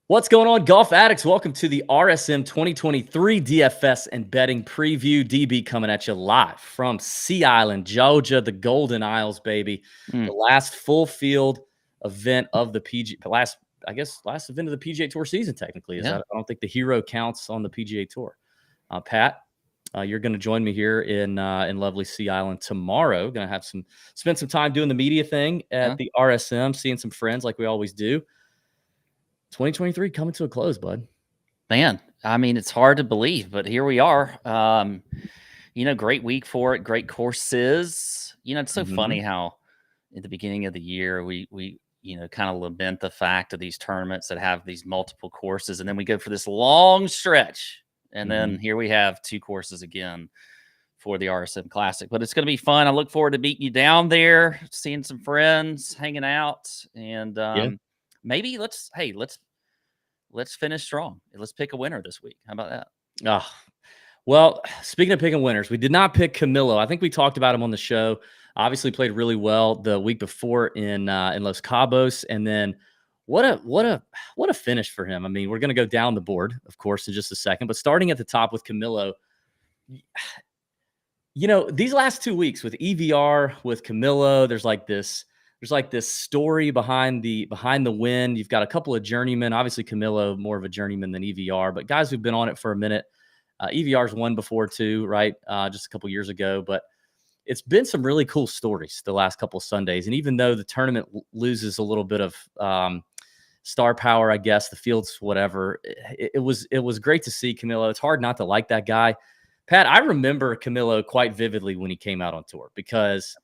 What's going on, golf addicts? Welcome to the RSM 2023 DFS and betting preview. DB coming at you live from Sea Island, Georgia, the Golden Isles, baby. The last full field event of the last event of the PGA Tour season. Technically, I don't think the Hero counts on the PGA Tour. Pat, you're going to join me here in lovely Sea Island tomorrow. Going to spend some time doing the media thing at the RSM, seeing some friends like we always do. 2023 coming to a close, bud. Man, I mean, it's hard to believe, but here we are. Great week for it. Great courses. It's so funny how at the beginning of the year, we kind of lament the fact of these tournaments that have these multiple courses. And then we go for this long stretch. And then here we have two courses again for the RSM Classic. But it's going to be fun. I look forward to meeting you down there, seeing some friends, hanging out. And maybe let's finish strong. Let's pick a winner this week. How about that? Well, speaking of picking winners, we did not pick Camilo. I think we talked about him on the show. Obviously played really well the week before in Los Cabos. And then what a finish for him. I mean, we're going to go down the board, of course, in just a second. But starting at the top with Camilo, these last 2 weeks with EVR, with Camilo, there's like this story behind the win. You've got a couple of journeymen. Obviously, Camilo more of a journeyman than EVR, but guys who've been on it for a minute. EVR's won before too, right? Just a couple years ago, but it's been some really cool stories the last couple of Sundays. And even though the tournament loses a little bit of star power, I guess the field's whatever, it was great to see Camilo. It's hard not to like that guy. Pat, I remember Camilo quite vividly when he came out on tour because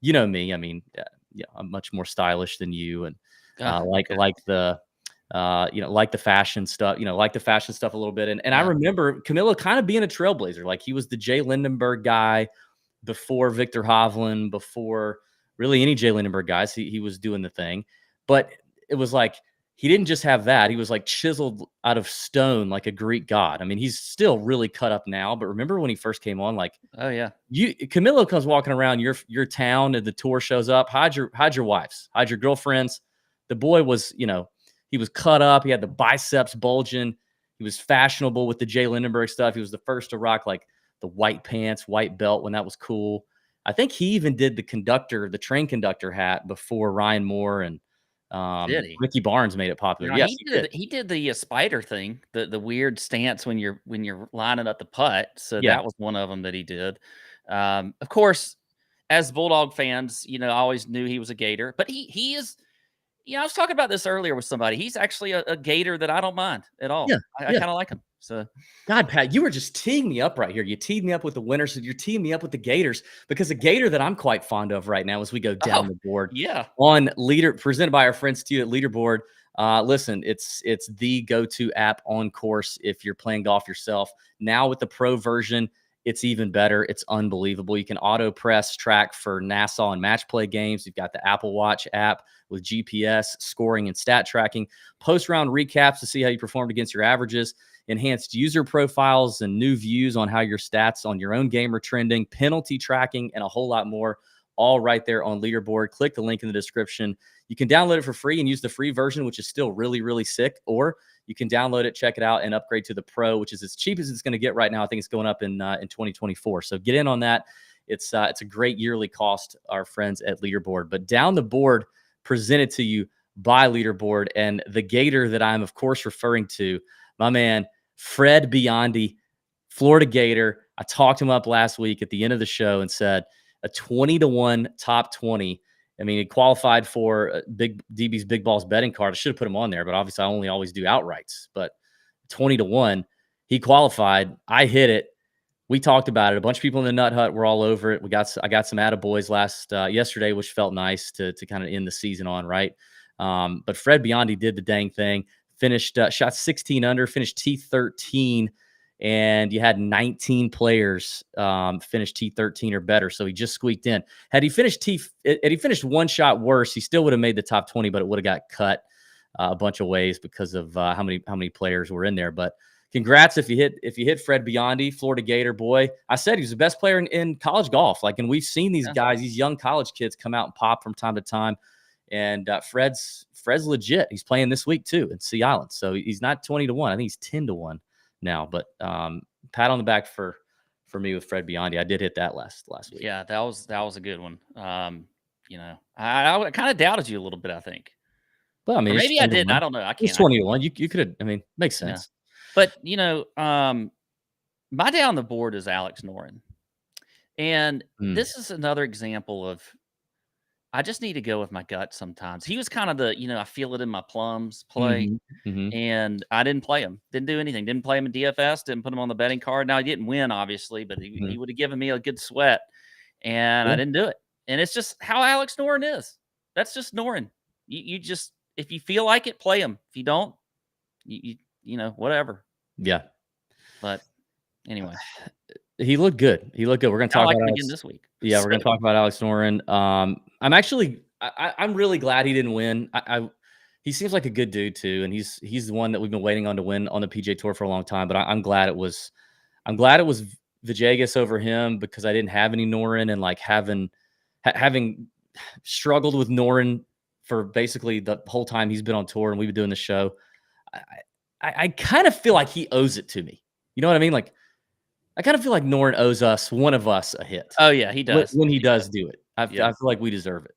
you know me. I mean, I'm much more stylish than you, and like the fashion stuff, a little bit. And I remember Camilo kind of being a trailblazer. Like he was the Jay Lindenberg guy before Victor Hovland, before really any Jay Lindenberg guys. He was doing the thing, but it was like he didn't just have that. He was like chiseled out of stone, like a Greek god. I mean, he's still really cut up now, but remember when he first came on, like, Camilo comes walking around your town and the tour shows up. Hide your wives, hide your girlfriends. The boy was, he was cut up. He had the biceps bulging. He was fashionable with the Jay Lindenberg stuff. He was the first to rock like the white pants, white belt when that was cool. I think he even did the train conductor hat before Ryan Moore and Ricky Barnes made it popular. Yes, he did the spider thing, the weird stance when you're lining up the putt. So that was one of them that he did. Of course, as Bulldog fans, I always knew he was a Gator, but he is. I was talking about this earlier with somebody. He's actually a Gator that I don't mind at all. I kind of like him. So, God, Pat, you were just teeing me up right here. You teed me up with the winners, and you're teeing me up with the Gators because a Gator that I'm quite fond of right now as we go down the board. On presented by our friends to you at Leaderboard. Listen, it's the go-to app on course if you're playing golf yourself. Now with the pro version, it's even better. It's unbelievable. You can auto press track for Nassau and match play games. You've got the Apple Watch app with GPS, scoring, and stat tracking. Post-round recaps to see how you performed against your averages. Enhanced user profiles and new views on how your stats on your own game are trending. Penalty tracking and a whole lot more. All right there on Leaderboard. Click the link in the description. You can download it for free and use the free version, which is still really, really sick. Or you can download it, check it out, and upgrade to the Pro, which is as cheap as it's going to get right now. I think it's going up in 2024. So get in on that. It's a great yearly cost, our friends at Leaderboard. But down the board, presented to you by Leaderboard, and the Gator that I'm, of course, referring to, my man, Fred Biondi, Florida Gator. I talked him up last week at the end of the show and said a 20-1 top 20. I mean, he qualified for DB's Big Balls betting card. I should have put him on there, but obviously I only always do outrights. But 20-1, he qualified. I hit it. We talked about it. A bunch of people in the Nut Hut were all over it. I got some attaboys yesterday, which felt nice to kind of end the season on, right? But Fred Biondi did the dang thing. Finished, shot 16 under, finished T13, and you had 19 players finish T13 or better. So he just squeaked in. Had he finished one shot worse, he still would have made the top 20, but it would have got cut a bunch of ways because of how many players were in there. But congrats if you hit Fred Biondi, Florida Gator boy. I said he was the best player in college golf. And we've seen these guys, these young college kids, come out and pop from time to time. And Fred's legit. He's playing this week too in Sea Island. So he's not 20-1. I think he's 10-1 now. But pat on the back for me with Fred Biondi. I did hit that last week. Yeah, that was a good one. I kind of doubted you a little bit, I think. Well, I mean, or maybe I didn't. I don't know. I can't. It's 20-1. You could have. I mean, makes sense. Yeah. But my day on the board is Alex Noren, and this is another example of I just need to go with my gut sometimes. He was kind of the I feel it in my plums play, and I didn't play him. Didn't do anything. Didn't play him in DFS. Didn't put him on the betting card. Now he didn't win, obviously, but he would have given me a good sweat, and I didn't do it. And it's just how Alex Noren is. That's just Noren. You just if you feel like it, play him. If you don't, you whatever. Yeah. But anyway, he looked good. We're going to talk about him again this week. Yeah, we're going to talk about Alex Noren. I'm really glad he didn't win. He seems like a good dude too, and he's the one that we've been waiting on to win on the PGA Tour for a long time. But I'm glad it was Villegas over him because I didn't have any Noren, and like having struggled with Noren for basically the whole time he's been on tour and we've been doing the show. I kind of feel like he owes it to me. You know what I mean? Like, I kind of feel like Noren owes one of us a hit. Oh yeah, he does. When he does do it. I feel like we deserve it.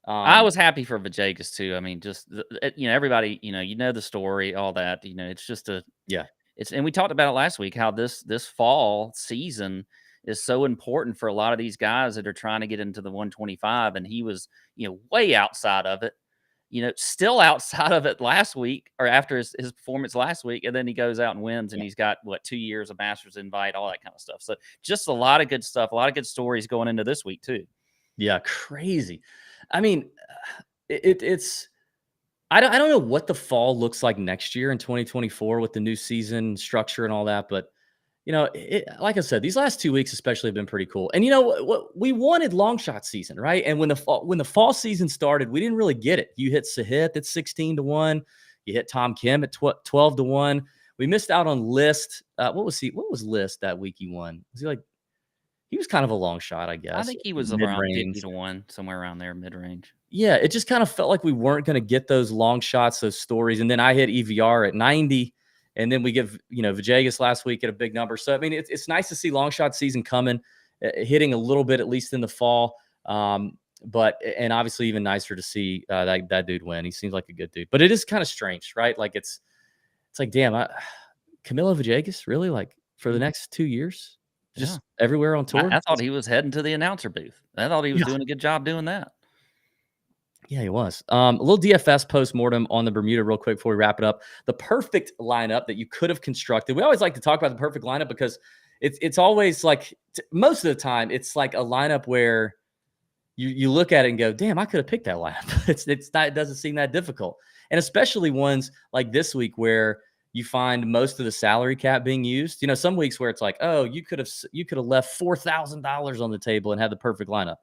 I was happy for Villegas too. I mean, just everybody, the story, all that. It's just and we talked about it last week how this fall season is so important for a lot of these guys that are trying to get into the 125, and he was way outside of it. Still outside of it last week or after his performance last week. And then he goes out and wins and he's got 2 years of Masters invite, all that kind of stuff. So just a lot of good stuff, a lot of good stories going into this week too. Yeah. Crazy. I mean, it's, I don't know what the fall looks like next year in 2024 with the new season structure and all that, but like I said, these last 2 weeks especially have been pretty cool. And what we wanted long shot season, right? And when the fall season started, we didn't really get it. You hit Sahith at 16-1. You hit Tom Kim at 12-1. We missed out on List. What was List that week he won? Was he was kind of a long shot, I guess. I think he was around 50-1, somewhere around there, mid-range. Yeah, it just kind of felt like we weren't going to get those long shots, those stories. And then I hit EVR at 90. And then we give, Villegas last week at a big number. So, I mean, it's nice to see long shot season coming, hitting a little bit, at least in the fall. And obviously even nicer to see that dude win. He seems like a good dude. But it is kind of strange, right? Like, it's like, damn, Camilo Villegas, really? Like, for the next 2 years? Just everywhere on tour? I thought he was heading to the announcer booth. I thought he was doing a good job doing that. Yeah, he was. A little DFS post-mortem on the Bermuda real quick before we wrap it up. The perfect lineup that you could have constructed. We always like to talk about the perfect lineup because it's always like, most of the time, it's like a lineup where you look at it and go, damn, I could have picked that lineup. It doesn't seem that difficult. And especially ones like this week where you find most of the salary cap being used. Some weeks where it's like, oh, you could have left $4,000 on the table and had the perfect lineup.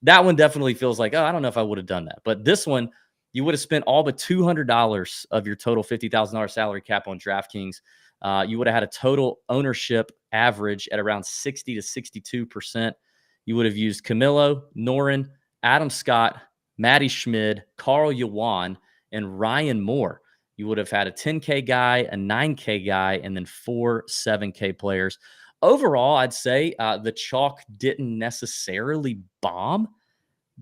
That one definitely feels like, oh, I don't know if I would have done that. But this one, you would have spent all but $200 of your total $50,000 salary cap on DraftKings. You would have had a total ownership average at around 60 to 62%. You would have used Camilo, Noren, Adam Scott, Matty Schmid, Carl Yuan, and Ryan Moore. You would have had a 10K guy, a 9K guy, and then 4 7K players. Overall, I'd say the chalk didn't necessarily bomb,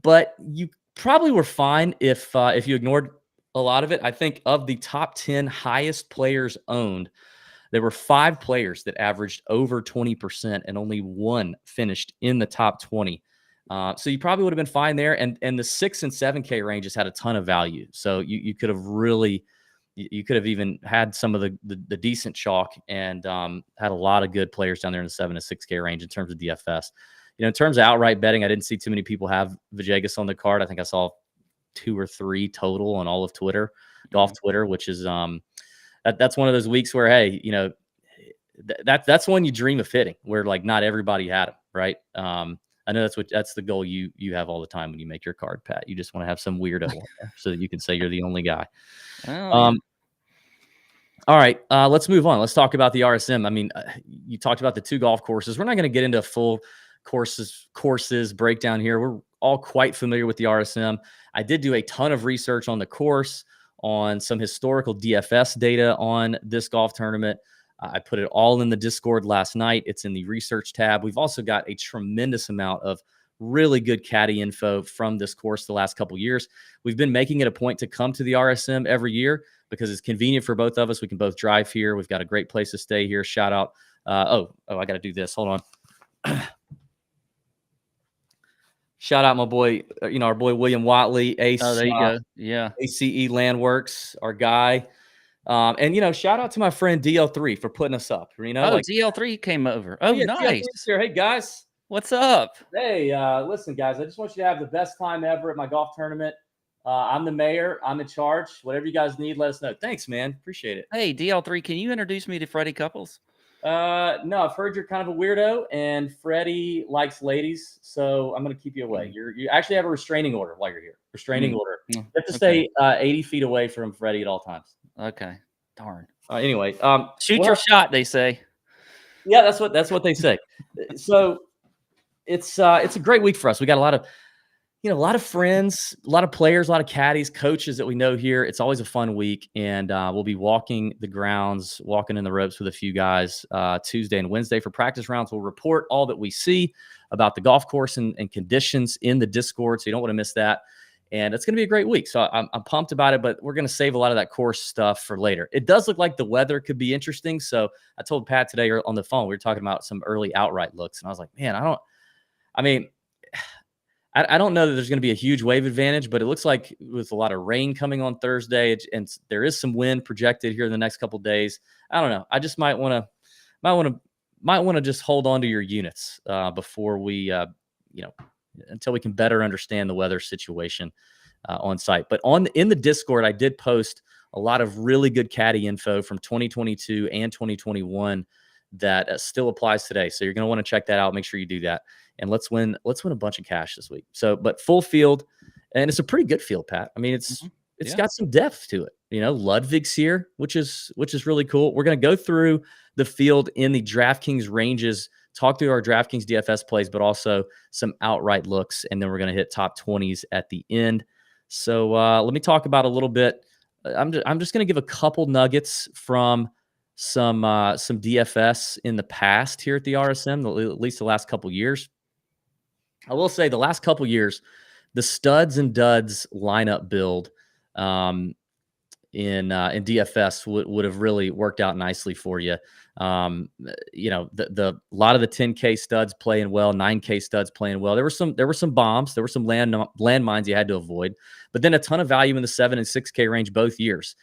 but you probably were fine if you ignored a lot of it. I think of the top 10 highest players owned, there were 5 players that averaged over 20% and only 1 finished in the top 20. So you probably would have been fine there. And the 6 and 7K ranges had a ton of value. So you could have really... You could have even had some of the decent chalk and had a lot of good players down there in the 7 to 6K range in terms of DFS. In terms of outright betting, I didn't see too many people have Villegas on the card. I think I saw 2 or 3 total on all of Twitter, golf Twitter, which is that's one of those weeks where, hey, that's one you dream of hitting, where like not everybody had him, right? I know that's the goal you have all the time when you make your card, Pat. You just want to have some weirdo on there so that you can say you're the only guy. All right, let's move on. Let's talk about the RSM. I mean, you talked about the 2 golf courses. We're not going to get into a full courses breakdown here. We're all quite familiar with the RSM. I did do a ton of research on the course, on some historical DFS data on this golf tournament. I put it all in the Discord last night. It's in the research tab. We've also got a tremendous amount of really good caddy info from this course the last couple years. We've been making it a point to come to the RSM every year because it's convenient for both of us. We can both drive here. We've got a great place to stay here. Shout out. I got to do this. Hold on. Shout out my boy, our boy William Watley, Ace. Oh, there you go. Yeah. ACE Landworks, our guy. And shout out to my friend DL3 for putting us up. DL3 came over. Oh, yeah, nice. Here. Hey guys. What's up? Hey, listen, guys, I just want you to have the best time ever at my golf tournament. I'm the mayor. I'm in charge. Whatever you guys need, let us know. Thanks, man. Appreciate it. Hey, DL3, can you introduce me to Freddie Couples? No, I've heard you're kind of a weirdo, and Freddie likes ladies, so I'm going to keep you away. You actually have a restraining order while you're here. Restraining order. You have to stay 80 feet away from Freddie at all times. Okay. Darn. Anyway, shoot your shot, they say. Yeah, that's what they say. So it's a great week for us. We got a lot of friends, a lot of players, a lot of caddies, coaches that we know here. It's always a fun week, and we'll be walking the grounds, walking in the ropes with a few guys Tuesday and Wednesday for practice rounds. We'll report all that we see about the golf course and conditions in the Discord, so you don't want to miss that. And it's going to be a great week. So I'm pumped about it, but we're going to save a lot of that course stuff for later. It does look like the weather could be interesting. So I told Pat today on the phone, we were talking about some early outright looks, and I was like, man, I don't know that there's going to be a huge wave advantage, but it looks like with a lot of rain coming on Thursday, and there is some wind projected here in the next couple of days. I don't know. I just might want to just hold on to your units before we, until we can better understand the weather situation on site. But in the Discord, I did post a lot of really good caddy info from 2022 and 2021 that still applies today. So you're going to want to check that out. Make sure you do that. And let's win a bunch of cash this week. So, but full field, and it's a pretty good field, Pat. I mean, it's got some depth to it. Ludwig's here, which is really cool. We're going to go through the field in the DraftKings ranges, talk through our DraftKings DFS plays, but also some outright looks, and then we're going to hit top 20s at the end. So let me talk about a little bit. I'm just going to give a couple nuggets from some DFS in the past here at the RSM, at least the last couple years. I will say the last couple years, the studs and duds lineup build in DFS would have really worked out nicely for you. The lot of the 10K studs playing well, 9K studs playing well. There were some bombs, there were some landmines you had to avoid, but then a ton of value in the 7 and 6K range both years.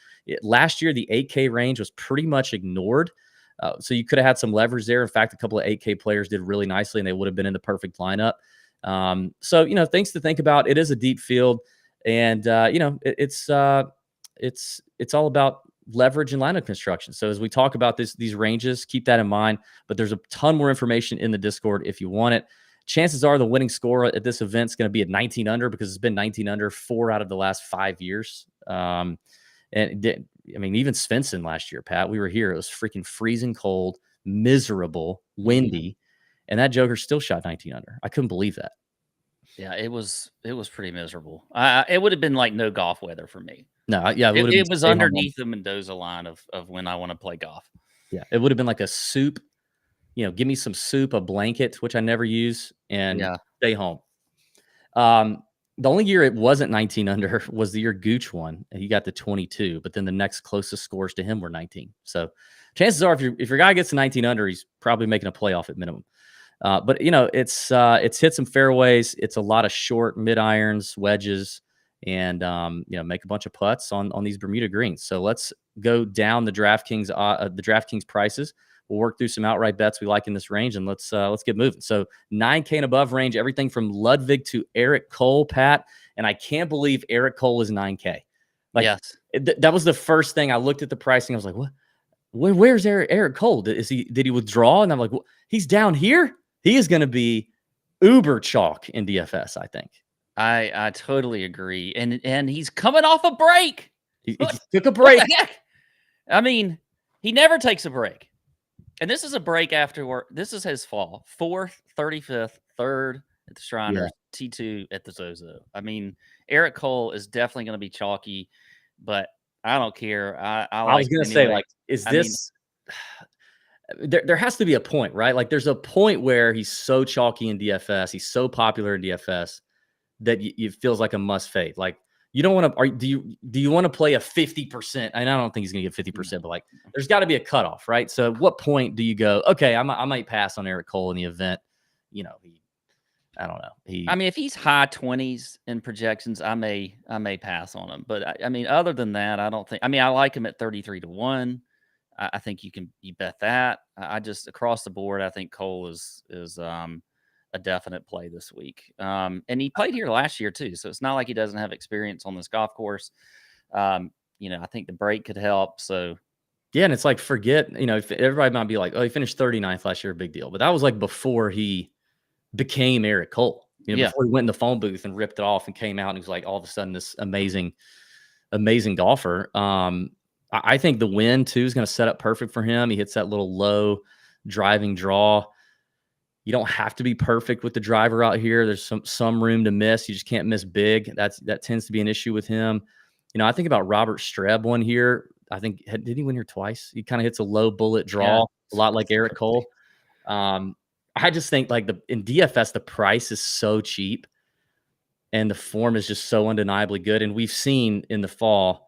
Last year, the 8K range was pretty much ignored. So you could have had some leverage there. In fact, a couple of 8K players did really nicely, and they would have been in the perfect lineup. So things to think about. It is a deep field, and it's all about leverage and lineup construction. So as we talk about these ranges, keep that in mind. But there's a ton more information in the Discord if you want it. Chances are the winning score at this event is going to be at 19 under because it's been 19 under 4 out of the last 5 years. And even Svensson last year, Pat, we were here. It was freaking freezing cold, miserable, windy. And that Joker still shot 19 under. I couldn't believe that. Yeah, it was pretty miserable. It would have been like no golf weather for me. No, yeah, it was underneath the Mendoza line of when I want to play golf. Yeah, it would have been like a soup. Give me some soup, a blanket, which I never use, and stay home. The only year it wasn't 19 under was the year Gooch won, and he got to 22. But then the next closest scores to him were 19. So chances are, if your guy gets to 19 under, he's probably making a playoff at minimum. But it's hit some fairways. It's a lot of short mid irons, wedges, and make a bunch of putts on these Bermuda greens. So let's go down the DraftKings prices. We'll work through some outright bets we like in this range, and let's get moving. So 9K and above range, everything from Ludwig to Eric Cole, Pat. And I can't believe Eric Cole is 9K. Yes, that was the first thing I looked at the pricing. I was like, what? Where's Eric Cole? Did he withdraw? And I'm like, he's down here. He is going to be uber chalk in DFS, I think. I totally agree. And he's coming off a break. He took a break. What the heck? I mean, he never takes a break. And this is a break after work. This is his fall. 4th, 35th, 3rd, at the Shriners, T2 at the Zozo. I mean, Eric Cole is definitely going to be chalky, but I don't care. I was like going him to say, anyway. like, is I this there has to be a point, right? Like, there's a point where he's so chalky in DFS, he's so popular in DFS that it feels like a must fade. Like, you don't want to. Do you want to play a 50%? And I don't think he's going to get 50%, but like, there's got to be a cutoff, right? So, at what point do you go, okay, I might pass on Eric Cole in the event, I don't know. I mean, if he's high 20s in projections, I may pass on him. But I mean, other than that, I don't think. I mean, I like him at 33-1. I think you bet that. I just across the board, I think Cole is a definite play this week. And he played here last year too, so it's not like he doesn't have experience on this golf course. I think the break could help. So yeah, and it's like, forget, everybody might be like, oh, he finished 39th last year, big deal. But that was like before he became Eric Cole. Before he went in the phone booth and ripped it off and came out and he was like all of a sudden this amazing golfer. I think the wind too is going to set up perfect for him. He hits that little low driving draw. You don't have to be perfect with the driver out here. There's some room to miss. You just can't miss big. That tends to be an issue with him. I think about Robert Streb one here. I think, did he win here twice? He kind of hits a low bullet draw, a lot like Eric Cole. I just think like in DFS, the price is so cheap and the form is just so undeniably good. And we've seen in the fall,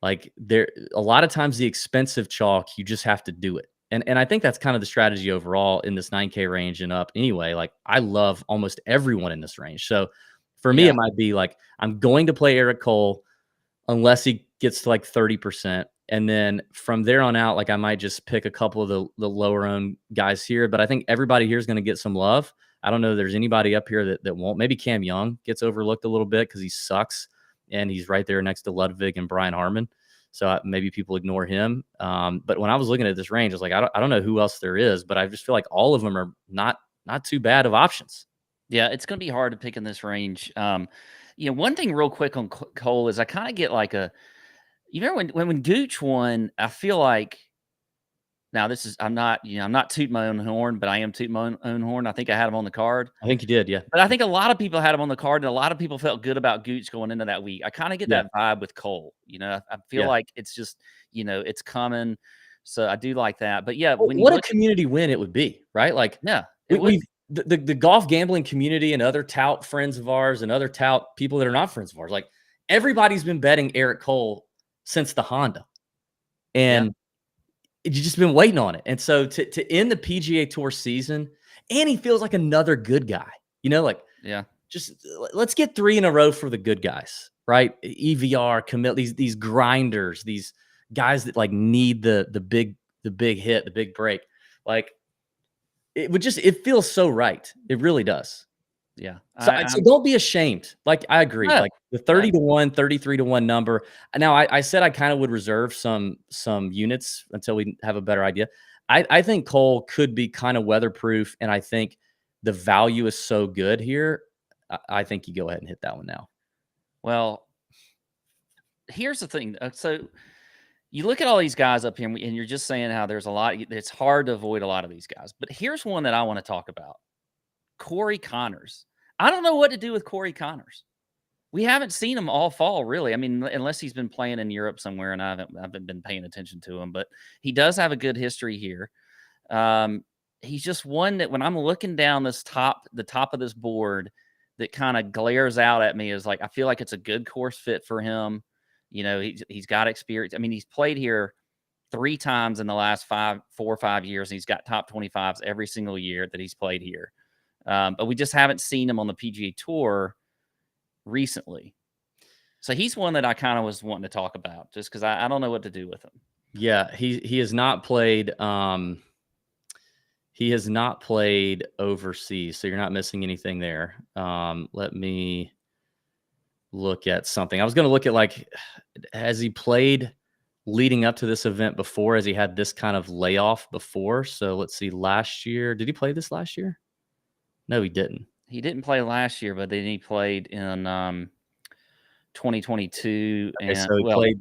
like, a lot of times the expensive chalk, you just have to do it. And I think that's kind of the strategy overall in this 9K range and up anyway. Like, I love almost everyone in this range. So for me, it might be like, I'm going to play Eric Cole unless he gets to like 30%. And then from there on out, like, I might just pick a couple of the lower owned guys here. But I think everybody here is going to get some love. I don't know if there's anybody up here that won't. Maybe Cam Young gets overlooked a little bit because he sucks. And he's right there next to Ludwig and Brian Harmon. So maybe people ignore him. But when I was looking at this range, I was like, I don't know who else there is, but I just feel like all of them are not too bad of options. Yeah, it's going to be hard to pick in this range. One thing real quick on Cole is I kind of get like when Gooch won, I feel like, now this is, I'm not tooting my own horn, but I am tooting my own horn. I think I had him on the card. I think you did, yeah. But I think a lot of people had him on the card, and a lot of people felt good about Gooch going into that week. I kind of get that vibe with Cole. I feel like it's just, it's coming. So I do like that. But yeah, what a community win it would be, right? Like, yeah, the golf gambling community and other tout friends of ours and other tout people that are not friends of ours, like, everybody's been betting Eric Cole since the Honda. And you've just been waiting on it. And so to end the PGA Tour season, and he feels like another good guy, just let's get 3 in a row for the good guys, right? EVR, commit these grinders, these guys that like need the big hit, the big break. Like, it feels so right. It really does. Yeah. So don't be ashamed. Like, I agree. Like, the 30-1, 33-1 number. Now, I said I kind of would reserve some units until we have a better idea. I think Cole could be kind of weatherproof, and I think the value is so good here. I think you go ahead and hit that one now. Well, here's the thing. So you look at all these guys up here, and you're just saying how there's a lot. It's hard to avoid a lot of these guys. But here's one that I want to talk about. Corey Connors. I don't know what to do with Corey Connors. We haven't seen him all fall, really. I mean, unless he's been playing in Europe somewhere, and I haven't been paying attention to him. But he does have a good history here. He's just one that when I'm looking down the top of this board, that kind of glares out at me is like, I feel like it's a good course fit for him. He's got experience. I mean, he's played here 3 times in the last 4 or 5 years. And he's got top 25s every single year that he's played here. But we just haven't seen him on the PGA Tour recently. So he's one that I kind of was wanting to talk about just because I don't know what to do with him. Yeah, he has not played. He has not played overseas, so you're not missing anything there. Let me look at something. I was going to look at, like, has he played leading up to this event before? Has he had this kind of layoff before? So let's see. Last year, did he play this last year? No, he didn't. He didn't play last year, but then he played in 2022. Okay, and so he played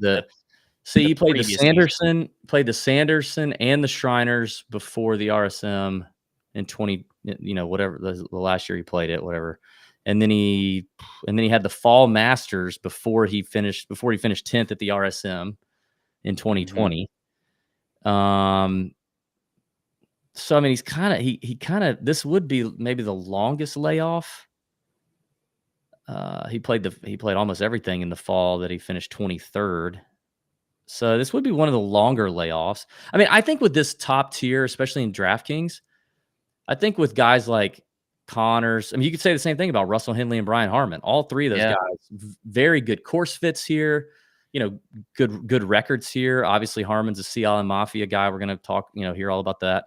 he played the Sanderson and the Shriners before the RSM in whatever the last year he played it, whatever. And then he had the fall Masters before he finished 10th at the RSM in 2020. So I mean, he kind of this would be maybe the longest layoff. He played almost everything in the fall that he finished 23rd. So this would be one of the longer layoffs. I mean, I think with this top tier, especially in DraftKings, I think with guys like Connors, I mean, you could say the same thing about Russell Henley and Brian Harman. All three of those guys, very good course fits here. Good records here. Obviously, Harman's a Sea Island Mafia guy. We're going to talk, hear all about that.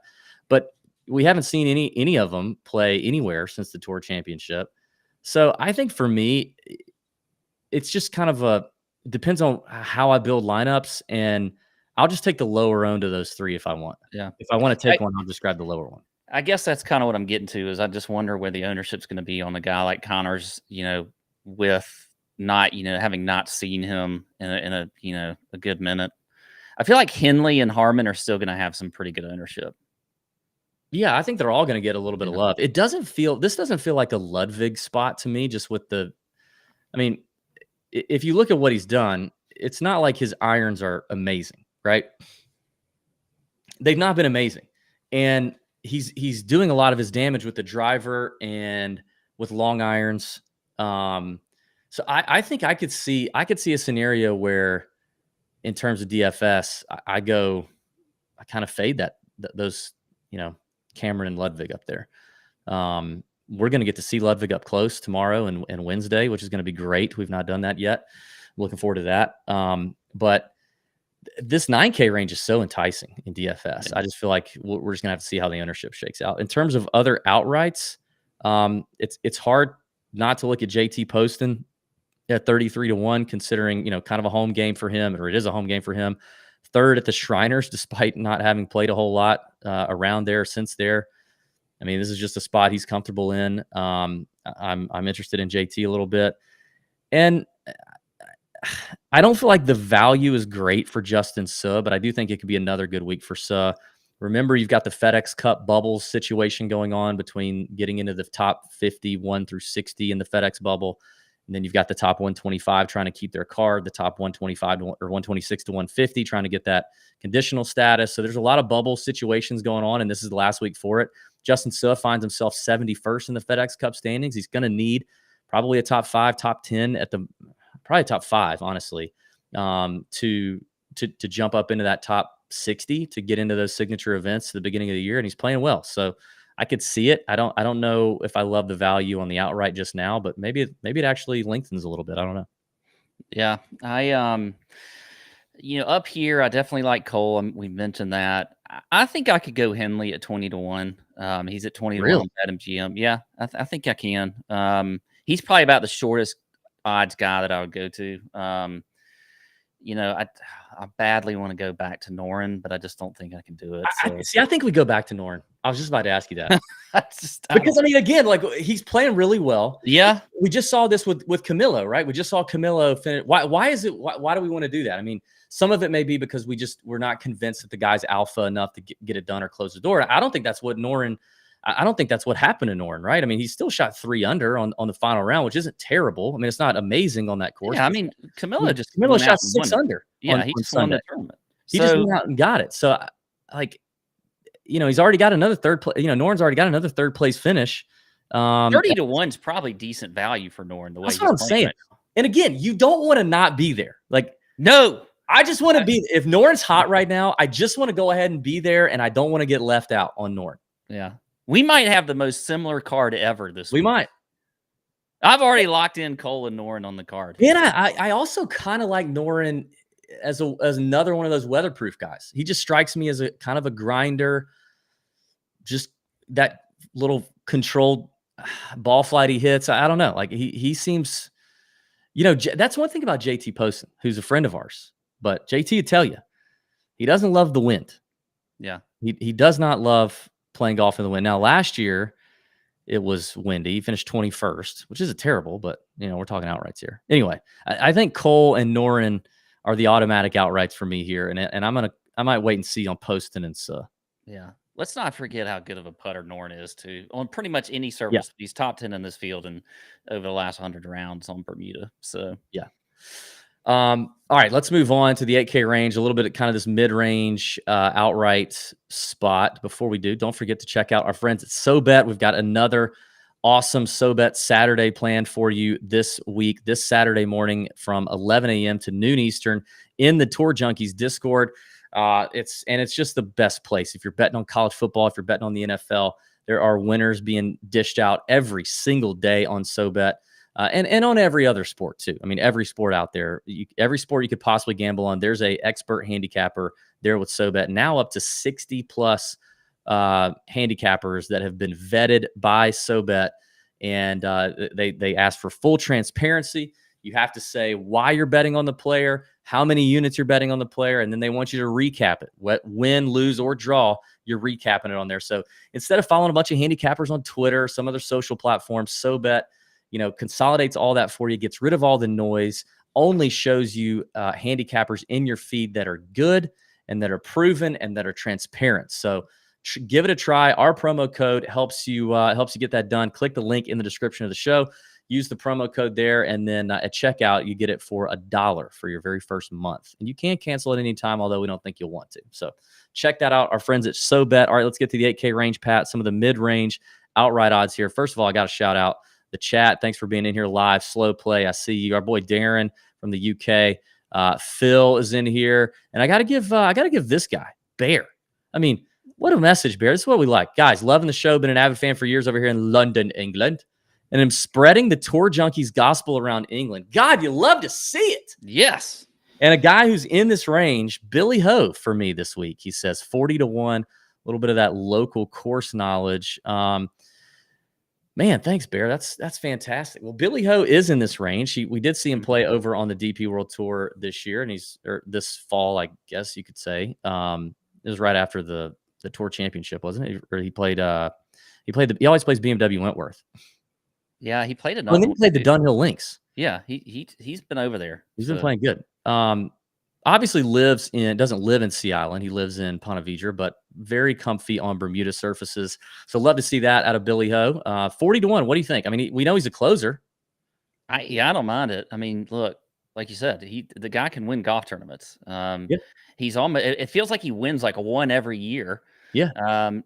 But we haven't seen any of them play anywhere since the Tour Championship. So I think for me, it's just kind of depends on how I build lineups, and I'll just take the lower end of those three if I want. Yeah. If I want to take one, I'll just grab the lower one. I guess that's kind of what I'm getting to is I just wonder where the ownership's going to be on a guy like Connors, with not, having not seen him in a good minute. I feel like Henley and Harman are still going to have some pretty good ownership. Yeah, I think they're all going to get a little bit of love. This doesn't feel like a Ludwig spot to me, just with I mean, if you look at what he's done, it's not like his irons are amazing, right? They've not been amazing. And he's doing a lot of his damage with the driver and with long irons. So I think I could see a scenario where in terms of DFS, I kind of fade those, Cameron and Ludwig up there. We're going to get to see Ludwig up close tomorrow and Wednesday, which is going to be great. We've not done that yet. I'm looking forward to that. But this 9K range is so enticing in DFS. I just feel like we're just going to have to see how the ownership shakes out. In terms of other outrights, it's hard not to look at JT Poston at 33-1, considering, kind of a home game for him, or it is a home game for him. Third at the Shriners, despite not having played a whole lot around there since there. I mean, this is just a spot he's comfortable in. I'm interested in JT a little bit. And I don't feel like the value is great for Justin Suh, but I do think it could be another good week for Suh. Remember, you've got the FedEx Cup bubbles situation going on between getting into the top 51 through 60 in the FedEx bubble. And then you've got the top 125 trying to keep their card, the top 125 or 126 to 150 trying to get that conditional status. So there's a lot of bubble situations going on, and this is the last week for it. Justin Suh finds himself 71st in the FedEx Cup standings. He's going to need probably a top 5, top 10 probably top 5, honestly, to jump up into that top 60 to get into those signature events at the beginning of the year, and he's playing well. So I could see it. I don't know if I love the value on the outright just now, but maybe it actually lengthens a little bit. I don't know. Yeah, I up here, I definitely like Cole. We mentioned that. I think I could go Henley at 20-1. He's at 20-1 on BetMGM. Yeah, I think I can. He's probably about the shortest odds guy that I would go to. I badly want to go back to Noren, but I just don't think I can do it. So. I think we go back to Noren. I was just about to ask you that. Because, I mean, again, like, he's playing really well. Yeah. We just saw this with Camilo, right? We just saw Camilo finish. Why do we want to do that? I mean, some of it may be because we're not convinced that the guy's alpha enough to get it done or close the door. I don't think that's what Noren – I don't think that's what happened to Noren, right? I mean, he still shot 3 under on the final round, which isn't terrible. I mean, it's not amazing on that course. Yeah, I mean, Camilo shot 6 under. Yeah, he just won the tournament. He just went out and got it. So, like, he's already got another third place. Noren's already got another third place finish. 30-1 is probably decent value for Noren. The way that's what I'm saying. Right, and again, you don't want to not be there. Like, no, I just want to be. If Noren's hot right now, I just want to go ahead and be there, and I don't want to get left out on Noren. Yeah. We might have the most similar card ever this week. We might. I've already locked in Cole and Noren on the card. And I also kind of like Noren as another one of those weatherproof guys. He just strikes me as a kind of a grinder, just that little controlled ball flight he hits. I don't know. Like, he seems, that's one thing about JT Poston, who's a friend of ours. But JT would tell you, he doesn't love the wind. Yeah. He does not love playing golf in the wind. Now, last year it was windy. He finished 21st, which isn't terrible, but we're talking outrights here. Anyway, I think Cole and Noren are the automatic outrights for me here, and I might wait and see on Poston and Suh. Yeah, let's not forget how good of a putter Norn is too. On pretty much any Yeah. surface, he's top 10 in this field and over the last 100 rounds on Bermuda. So yeah. All right, let's move on to the 8K range, a little bit of kind of this mid-range outright spot. Before we do, don't forget to check out our friends at SoBet. We've got another awesome SoBet Saturday planned for you this week, this Saturday morning from 11 a.m. to noon Eastern in the Tour Junkies Discord. It's just the best place. If you're betting on college football, if you're betting on the NFL, there are winners being dished out every single day on SoBet. And on every other sport too. I mean, every sport out there, every sport you could possibly gamble on, there's a expert handicapper there with SoBet. Now up to 60 plus handicappers that have been vetted by SoBet, and they ask for full transparency. You have to say why you're betting on the player, how many units you're betting on the player, and then they want you to recap it. Win, lose, or draw, you're recapping it on there. So instead of following a bunch of handicappers on Twitter or some other social platforms, SoBet consolidates all that for you, gets rid of all the noise, only shows you handicappers in your feed that are good and that are proven and that are transparent. So give it a try. Our promo code helps you get that done. Click the link in the description of the show. Use the promo code there, and then at checkout, you get it for $1 for your very first month. And you can cancel at any time, although we don't think you'll want to. So check that out. Our friends at SoBet. All right, let's get to the 8K range, Pat. Some of the mid-range outright odds here. First of all, I got to shout out the chat. Thanks for being in here live. Slow play. I see you. Our boy Darren from the UK. Phil is in here, and I got to give this guy Bear. I mean, what a message, Bear. This is what we like, guys. Loving the show. Been an avid fan for years over here in London, England, and I'm spreading the Tour Junkies gospel around England. God, you love to see it. Yes. And a guy who's in this range, Billy Ho, for me this week. He says 40-1. A little bit of that local course knowledge. Man, thanks, Bear. That's fantastic. Well, Billy Ho is in this range. We did see him play over on the DP World Tour this year, and this fall, I guess you could say. It was right after the Tour Championship, wasn't it? Or he always plays BMW Wentworth. Yeah, he played another. And then he played the Dunhill Links. Yeah, he's been over there. He's been playing good. Obviously doesn't live in Sea Island. He lives in Ponte Vedra, but very comfy on Bermuda surfaces. So love to see that out of Billy Ho. 40-1. What do you think? I mean, we know he's a closer. I don't mind it. I mean, look, like you said, the guy can win golf tournaments. He's almost. It feels like he wins like one every year. Yeah.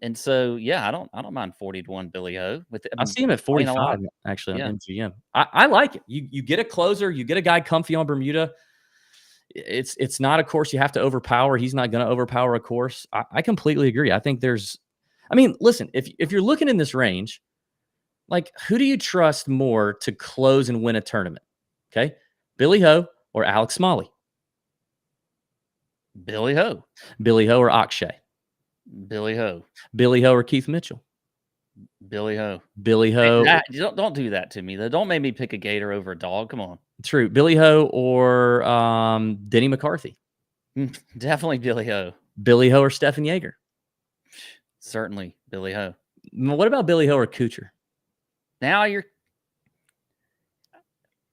And so I don't mind 40-1 Billy Ho. I see him at 45 actually on MGM. I like it. You get a closer. You get a guy comfy on Bermuda. It's not a course you have to overpower. He's not going to overpower a course. I completely agree. I think listen, if you're looking in this range, like, who do you trust more to close and win a tournament? Okay. Billy Ho or Alex Smalley? Billy Ho. Billy Ho or Akshay? Billy Ho. Billy Ho or Keith Mitchell? Billy Ho. Billy Ho. Don't do that to me. Don't make me pick a gator over a dog. Come on. True. Billy Ho or Denny McCarthy? Definitely Billy Ho. Billy Ho or Stefan Jaeger? Certainly Billy Ho. What about Billy Ho or Kuchar? Now you're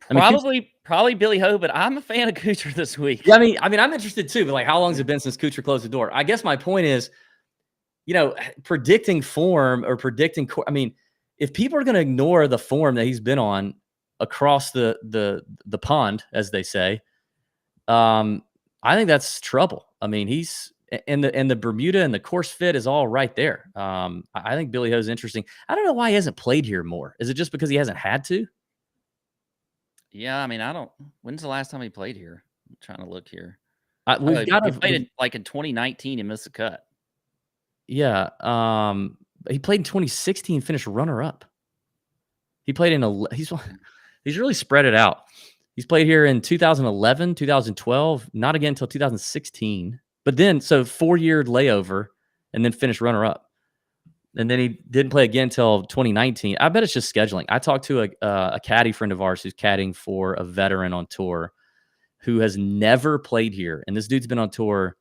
probably Billy Ho, but I'm a fan of Kuchar this week. Yeah, I mean, I'm interested too, but like, how long has it been since Kuchar closed the door? I guess my point is, predicting form or predicting. I mean, if people are going to ignore the form that he's been on across the pond, as they say, I think that's trouble. I mean, he's and the Bermuda and the course fit is all right there. I think Billy Ho's interesting. I don't know why he hasn't played here more. Is it just because he hasn't had to? Yeah, I mean, when's the last time he played here? I'm trying to look here. He played in 2019 and missed the cut. Yeah. He played in 2016, finished runner-up. He played he's really spread it out. He's played here in 2011, 2012, not again until 2016. But then, so 4-year layover, and then finished runner-up. And then he didn't play again until 2019. I bet it's just scheduling. I talked to a caddy friend of ours who's caddying for a veteran on tour who has never played here. And this dude's been on tour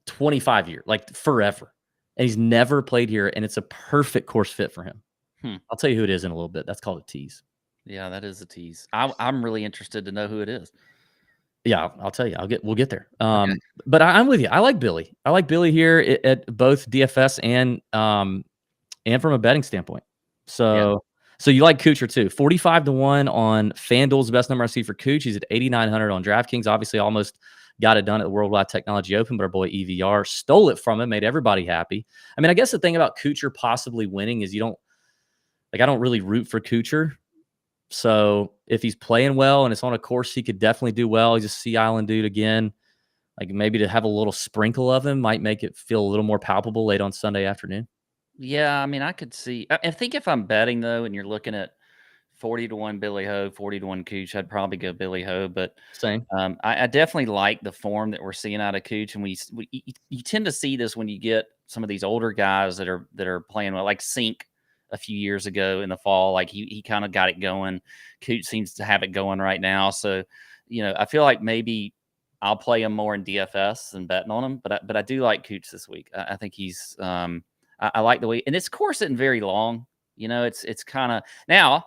25 years, like forever. And he's never played here, and it's a perfect course fit for him. I'll tell you who it is in a little bit. That's called a tease. Yeah, that is a tease. I'm really interested to know who it is. Yeah, I'll tell you. We'll get there. Okay. But I'm with you. I like Billy. I like Billy here at both DFS and from a betting standpoint. Yeah. So you like Kuchar too. 45-1 on FanDuel's the best number I see for Kuch. He's at 8,900 on DraftKings. Obviously, almost got it done at the Worldwide Technology Open, but our boy EVR stole it from him, made everybody happy. I mean, I guess the thing about Kuchar possibly winning is I don't really root for Kuchar. So if he's playing well and it's on a course he could definitely do well, he's a Sea Island dude again. Like maybe to have a little sprinkle of him might make it feel a little more palpable late on Sunday afternoon. Yeah, I mean, I could see. I think if I'm betting though, and you're looking at 40-1 Billy Ho, 40-1 Cooch, I'd probably go Billy Ho. But Same. I definitely like the form that we're seeing out of Cooch, and you tend to see this when you get some of these older guys that are playing well, like Sink a few years ago in the fall. Like he kind of got it going. Cooch seems to have it going right now. So, I feel like maybe I'll play him more in DFS than betting on him. But I do like Cooch this week. I think he's I like the way, and this course isn't very long. It's kind of now.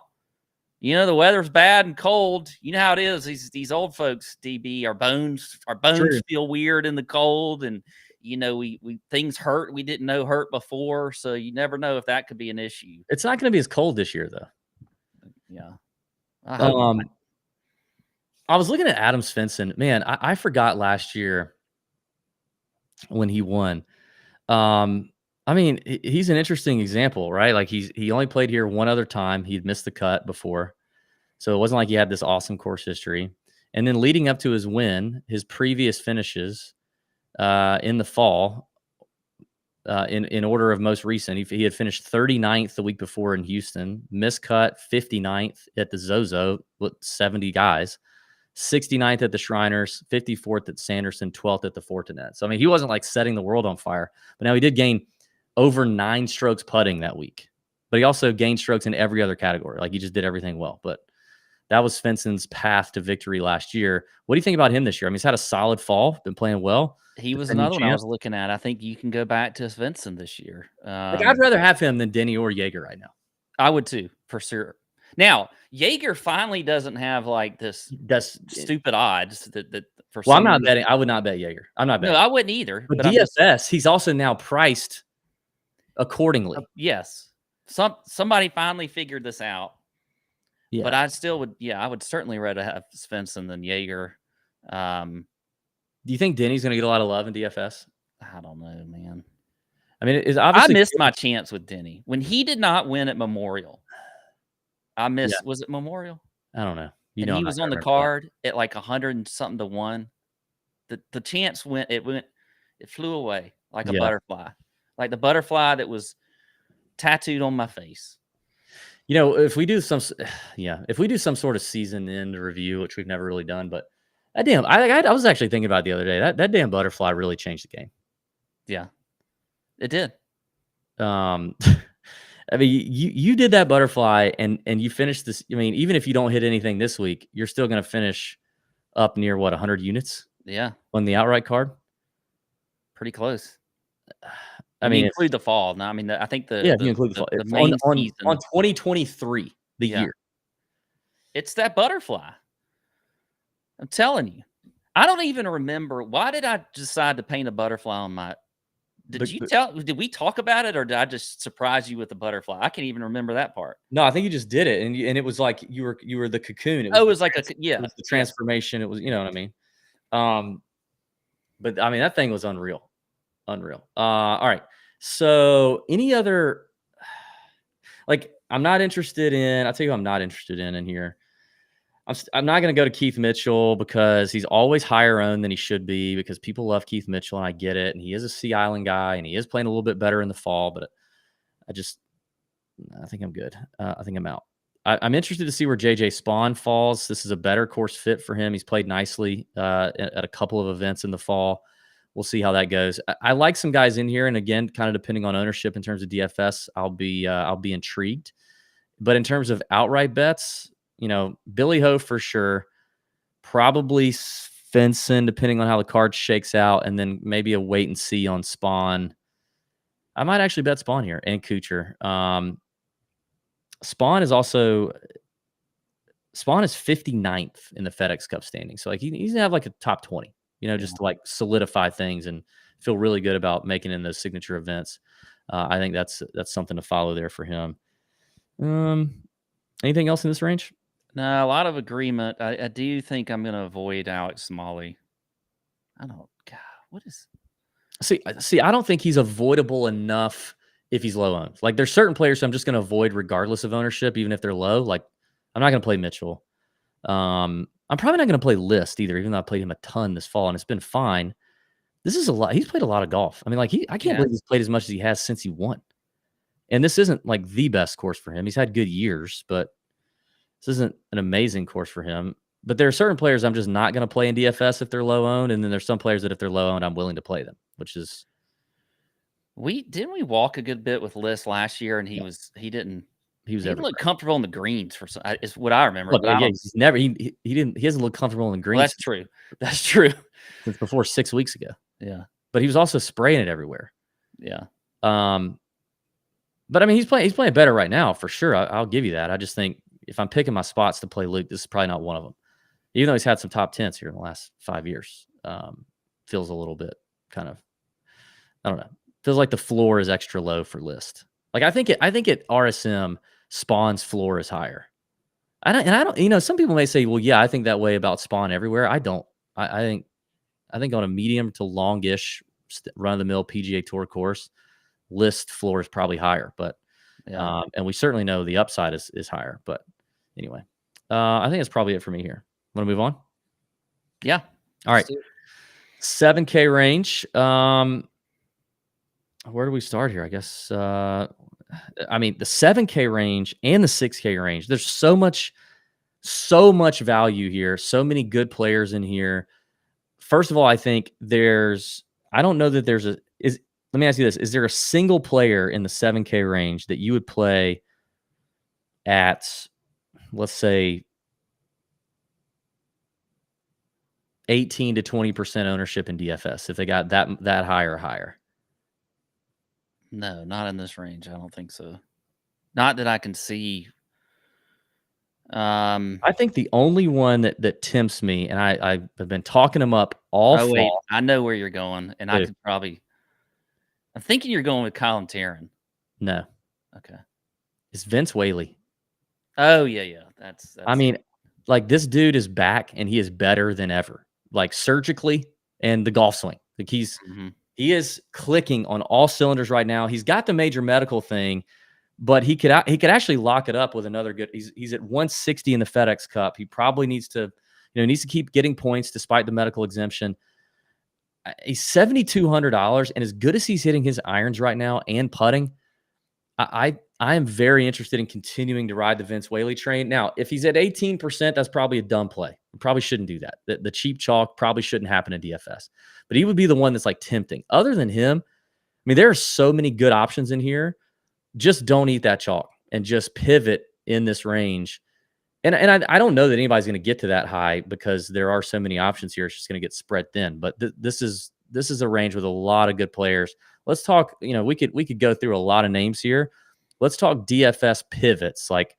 The weather's bad and cold. You know how it is. These old folks, DB, our bones True. feel weird in the cold, and we things hurt we didn't know hurt before. So you never know if that could be an issue. It's not going to be as cold this year, though. Yeah, I hope not. I was looking at Adam Svensson. Man, I forgot last year when he won. I mean, he's an interesting example, right? Like he only played here one other time. He'd missed the cut before. So it wasn't like he had this awesome course history. And then leading up to his win, his previous finishes in the fall, in order of most recent, he had finished 39th the week before in Houston, miscut 59th at the Zozo with 70 guys, 69th at the Shriners, 54th at Sanderson, 12th at the Fortinet. So, I mean, he wasn't like setting the world on fire, but now he did gain over 9 strokes putting that week. But he also gained strokes in every other category. Like he just did everything well. But that was Svensson's path to victory last year. What do you think about him this year? I mean, he's had a solid fall, been playing well. He was another one I was looking at. I think you can go back to Svensson this year. I'd rather have him than Denny or Jaeger right now. I would too, for sure. Now, Jaeger finally doesn't have like this stupid odds that for I'm not betting. I would not bet Jaeger. I'm not betting. No, I wouldn't either. But DFS, he's also now priced accordingly. Yes. Somebody finally figured this out. Yeah. But I still would, I would certainly rather have Svensson than Jaeger. Do you think Denny's going to get a lot of love in DFS? I don't know, man. I mean, it's obviously I missed my chance with Denny when he did not win at Memorial. I missed. Yeah. Was it Memorial? I don't know. He was on the card at like 100 and something to 1. The chance went. It flew away like a butterfly, like the butterfly that was tattooed on my face. If we do some sort of season end review, which we've never really done, but I was actually thinking about it the other day. That damn butterfly really changed the game. Yeah, it did. I mean, you did that butterfly and you finished this. I mean, even if you don't hit anything this week, you're still going to finish up near 100 units. Yeah, on the outright card. Pretty close. I mean, include the fall. No, I mean, I think you include the fall. The main season on 2023, the year. It's that butterfly. I'm telling you. I don't even remember. Why did I decide to paint a butterfly on my? Did we talk about it, or did I just surprise you with the butterfly? I can't even remember that part. No, I think you just did it, and it was like you were the cocoon. It was like it was the transformation. It was, you know what I mean. But I mean that thing was unreal. All right. So any other, like, I'm not interested in. I'll tell you who I'm not interested in here. I'm not going to go to Keith Mitchell because he's always higher owned than he should be because people love Keith Mitchell, and I get it. And he is a Sea Island guy, and he is playing a little bit better in the fall, but I think I'm good. I think I'm out. I'm interested to see where JJ Spawn falls. This is a better course fit for him. He's played nicely at a couple of events in the fall. We'll see how that goes. I like some guys in here, and again, kind of depending on ownership in terms of DFS, I'll be intrigued. But in terms of outright bets, Billy Ho for sure, probably Svensson, depending on how the card shakes out, and then maybe a wait and see on Spawn. I might actually bet Spawn here and Kuchar. Spawn is also Spawn is 59th in the FedEx Cup standing. So like he's gonna have like a top 20, just to like solidify things and feel really good about making in those signature events. I think that's something to follow there for him. Anything else in this range? No, a lot of agreement. I do think I'm going to avoid Alex Smalley. I don't. God, what is? See, I don't think he's avoidable enough if he's low owned. Like there's certain players who I'm just going to avoid regardless of ownership, even if they're low. Like I'm not going to play Mitchell. I'm probably not going to play List either, even though I played him a ton this fall and it's been fine. This is a lot. He's played a lot of golf. I mean, like I can't believe he's played as much as he has since he won. And this isn't like the best course for him. He's had good years, but this isn't an amazing course for him. But there are certain players I'm just not going to play in DFS if they're low owned, and then there's some players that if they're low owned, I'm willing to play them. Which is we walk a good bit with List last year, and he didn't look comfortable in the greens for some. Is what I remember. Look, he's never he hasn't looked comfortable in the greens. Well, that's true. That's true. Since before 6 weeks ago. Yeah, but he was also spraying it everywhere. Yeah. But I mean, he's playing better right now for sure. I'll give you that. I just think if I'm picking my spots to play Luke, this is probably not one of them. Even though he's had some top 10s here in the last 5 years, feels a little bit kind of, I don't know. Feels like the floor is extra low for List. Like I think at RSM, Spawn's floor is higher. I don't. Some people may say, well, yeah, I think that way about Spawn everywhere. I don't. I think on a medium to longish run of the mill PGA Tour course, List floor is probably higher, but and we certainly know the upside is higher. But anyway, I think that's probably it for me here. Want to move on? Yeah. All right. 7K range. Where do we start here? I guess. I mean, the 7K range and the 6K range. There's so much value here. So many good players in here. First of all, I think I don't know that let me ask you this. Is there a single player in the 7K range that you would play at, let's say, 18 to 20% ownership in DFS if they got that high or higher? No, not in this range. I don't think so. Not that I can see. I think the only one that tempts me, and I've been talking him up all fall. Wait, I know where you're going, and I could probably. I'm thinking you're going with Colin Tarrant. No. Okay. It's Vince Whaley. Oh yeah. That's I mean, like this dude is back, and he is better than ever. Like surgically and the golf swing. Like he is clicking on all cylinders right now. He's got the major medical thing. But he could actually lock it up with another good. He's at 160 in the FedEx Cup. He probably needs to keep getting points despite the medical exemption. He's $7,200, and as good as he's hitting his irons right now and putting, I am very interested in continuing to ride the Vince Whaley train. Now, if he's at 18%, that's probably a dumb play. We probably shouldn't do that. The cheap chalk probably shouldn't happen in DFS. But he would be the one that's like tempting. Other than him, I mean, there are so many good options in here. Just don't eat that chalk and just pivot in this range. And I don't know that anybody's going to get to that high because there are so many options here. It's just going to get spread thin. But this is a range with a lot of good players. Let's talk. We could go through a lot of names here. Let's talk DFS pivots. Like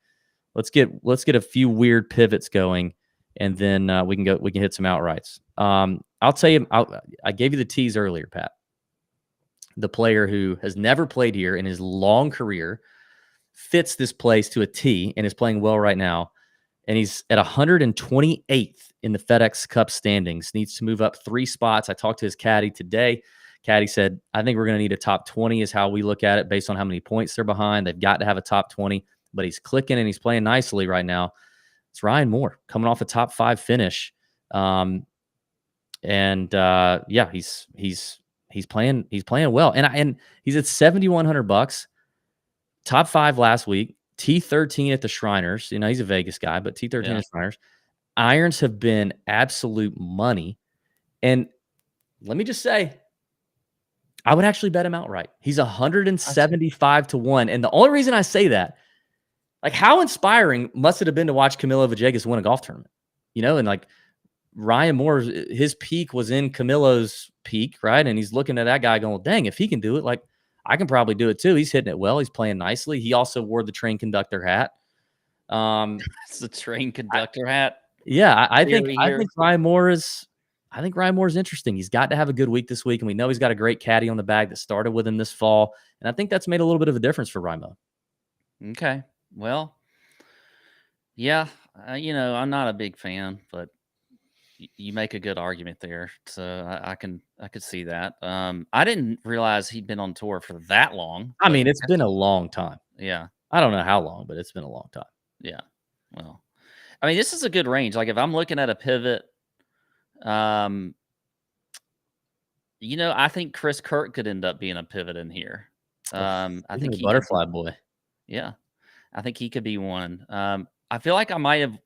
let's get a few weird pivots going, and then we can hit some outrights. I'll tell you. I gave you the tease earlier, Pat. The player who has never played here in his long career fits this place to a T and is playing well right now. And he's at 128th in the FedEx Cup standings. Needs to move up 3 spots. I talked to his caddy today. Caddy said, I think we're going to need a top 20 is how we look at it based on how many points they're behind. They've got to have a top 20, but he's clicking and he's playing nicely right now. It's Ryan Moore coming off a top 5 finish. He's playing well. And he's at $7,100, top 5 last week, T13 at the Shriners. He's a Vegas guy, but T13 at Shriners. Irons have been absolute money. And let me just say, I would actually bet him outright. He's 175 to 1. And the only reason I say that, like how inspiring must it have been to watch Camilo Villegas win a golf tournament, and like Ryan Moore, his peak was in Camilo's peak, right? And he's looking at that guy going, well, dang, if he can do it, like I can probably do it too. He's hitting it well. He's playing nicely. He also wore the train conductor hat. It's the train conductor hat. Yeah, I think Ryan Moore is interesting. He's got to have a good week this week, and we know he's got a great caddy on the bag that started with him this fall, and I think that's made a little bit of a difference for Rimo. Okay. Well, yeah, I'm not a big fan, but you make a good argument there, so I could see that. I didn't realize he'd been on tour for that long. I mean, it's been a long time. Yeah. I don't know how long, but it's been a long time. Yeah. Well, I mean, this is a good range. Like if I'm looking at a pivot, I think Chris Kirk could end up being a pivot in here. I think he butterfly boy. Yeah, I think he could be one. I feel like I might have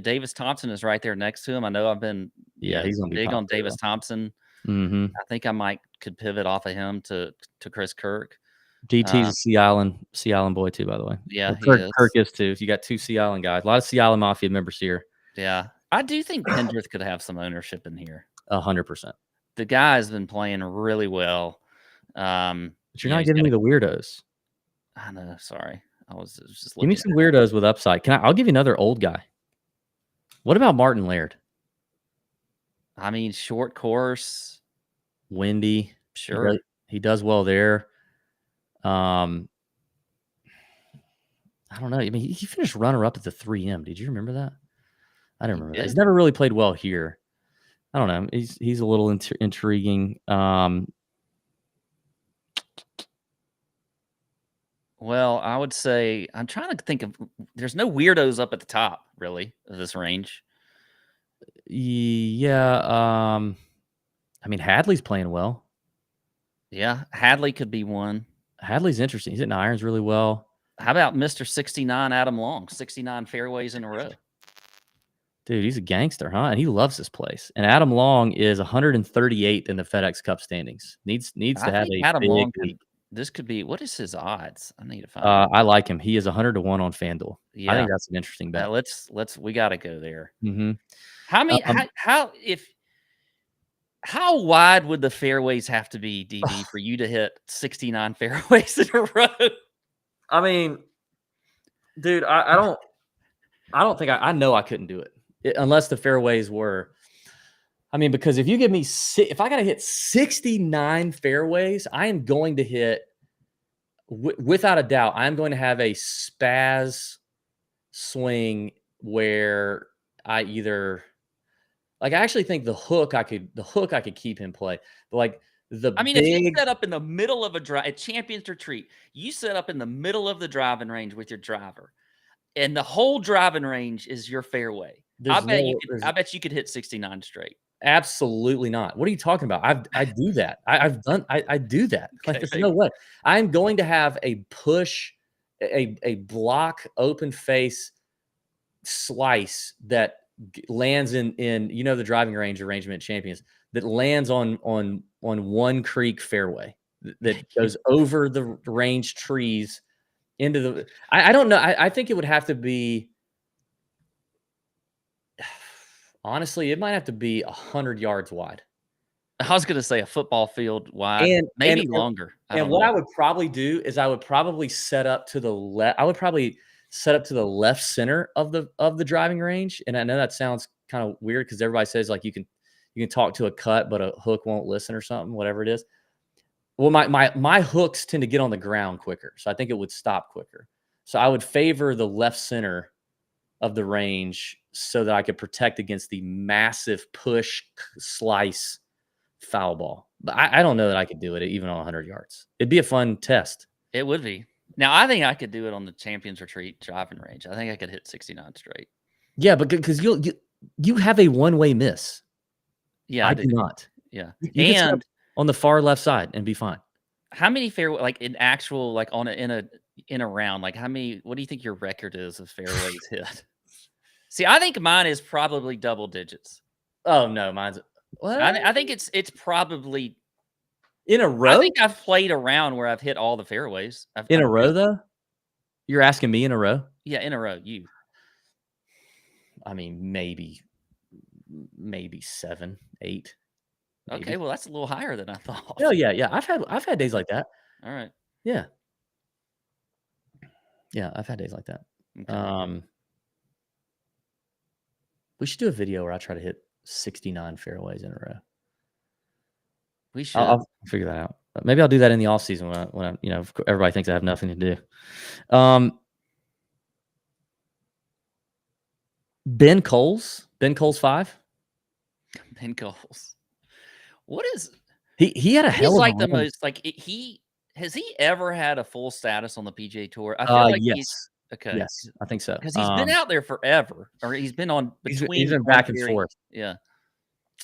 Davis Thompson is right there next to him. I know I've been he's big on Davis Thompson. Mm-hmm. I think I could pivot off of him to Chris Kirk. DT's a Sea Island boy too, by the way. Yeah, Kirk is too. You got 2 Sea Island guys. A lot of Sea Island Mafia members here. Yeah, I do think Pendrith could have some ownership in here. 100%. The guy's been playing really well. But you're not giving me the weirdos. I know. Sorry, I was just looking. Give me some weirdos with upside. I'll give you another old guy. What about Martin Laird? I mean, short course, windy. Sure, he does well there. I don't know. I mean, he finished runner-up at the 3M. Did you remember that? I don't remember that. He's never really played well here. I don't know. He's a little intriguing. Well, I would say I'm trying to think of. There's no weirdos up at the top, really, of this range. Yeah. I mean, Hadley's playing well. Yeah, Hadley could be one. Hadley's interesting. He's hitting irons really well. How about Mr. 69 Adam Long? 69 fairways in a row. Dude, he's a gangster, huh? And he loves this place. And Adam Long is 138th in the FedEx Cup standings. Needs to have a Adam big Long week. This could be. What is his odds? I need to find. I like him. He is 100-1 on FanDuel. Yeah, I think that's an interesting bet. We got to go there. Mm-hmm. How wide would the fairways have to be, DB, for you to hit 69 fairways in a row? I mean, dude, I don't think I know I couldn't do it unless the fairways were. I mean, because if you give me if I got to hit 69 fairways, I am going to hit without a doubt. I'm going to have a spaz swing where I either. Like, I actually think the hook I could keep in play. But like if you set up in the middle of a Champions Retreat, you set up in the middle of the driving range with your driver, and the whole driving range is your fairway. I bet you could hit 69 straight. Absolutely not. What are you talking about? I do that. I do that. Like, there's no way. I'm going to have a push, a block open face slice that lands in the driving range arrangement Champions that lands on one creek fairway that goes over the range trees into the. I don't know. I think it would have to be. Honestly, it might have to be 100 yards wide. I was going to say a football field wide, and maybe longer. What I would probably do is I would probably set up to the left. I would probably set up to the left center of the driving range. And I know that sounds kind of weird because everybody says like you can talk to a cut, but a hook won't listen or something, whatever it is. Well, my hooks tend to get on the ground quicker. So I think it would stop quicker. So I would favor the left center of the range so that I could protect against the massive push slice foul ball. But I don't know that I could do it even on 100 yards. It'd be a fun test. It would be. Now, I think I could do it on the Champions Retreat driving range. I think I could hit 69 straight. Yeah, but because you have a one-way miss. Yeah, I do not. Yeah, you and on the far left side and be fine. How many fairway, like in actual, like in a round, like how many? What do you think your record is of fairways hit? See, I think mine is probably double digits. Oh no, mine's. What? I think it's probably. In a row? I think I've played around where I've hit all the fairways. In a row, though? You're asking me in a row? Yeah, in a row. You. I mean, maybe 7, 8. Maybe. Okay, well, that's a little higher than I thought. Oh yeah. I've had days like that. All right. Yeah. Yeah, I've had days like that. Okay. We should do a video where I try to hit 69 fairways in a row. We should. I'll figure that out. Maybe I'll do that in the off season when everybody thinks I have nothing to do. Ben Coles 5. Ben Coles. What is he had a hell of like a the run. most like has he ever had a full status on the PGA Tour? I feel like yes. okay. Yes, I think so. Because he's been out there forever, or he's been on between. He's been back and forth. Yeah.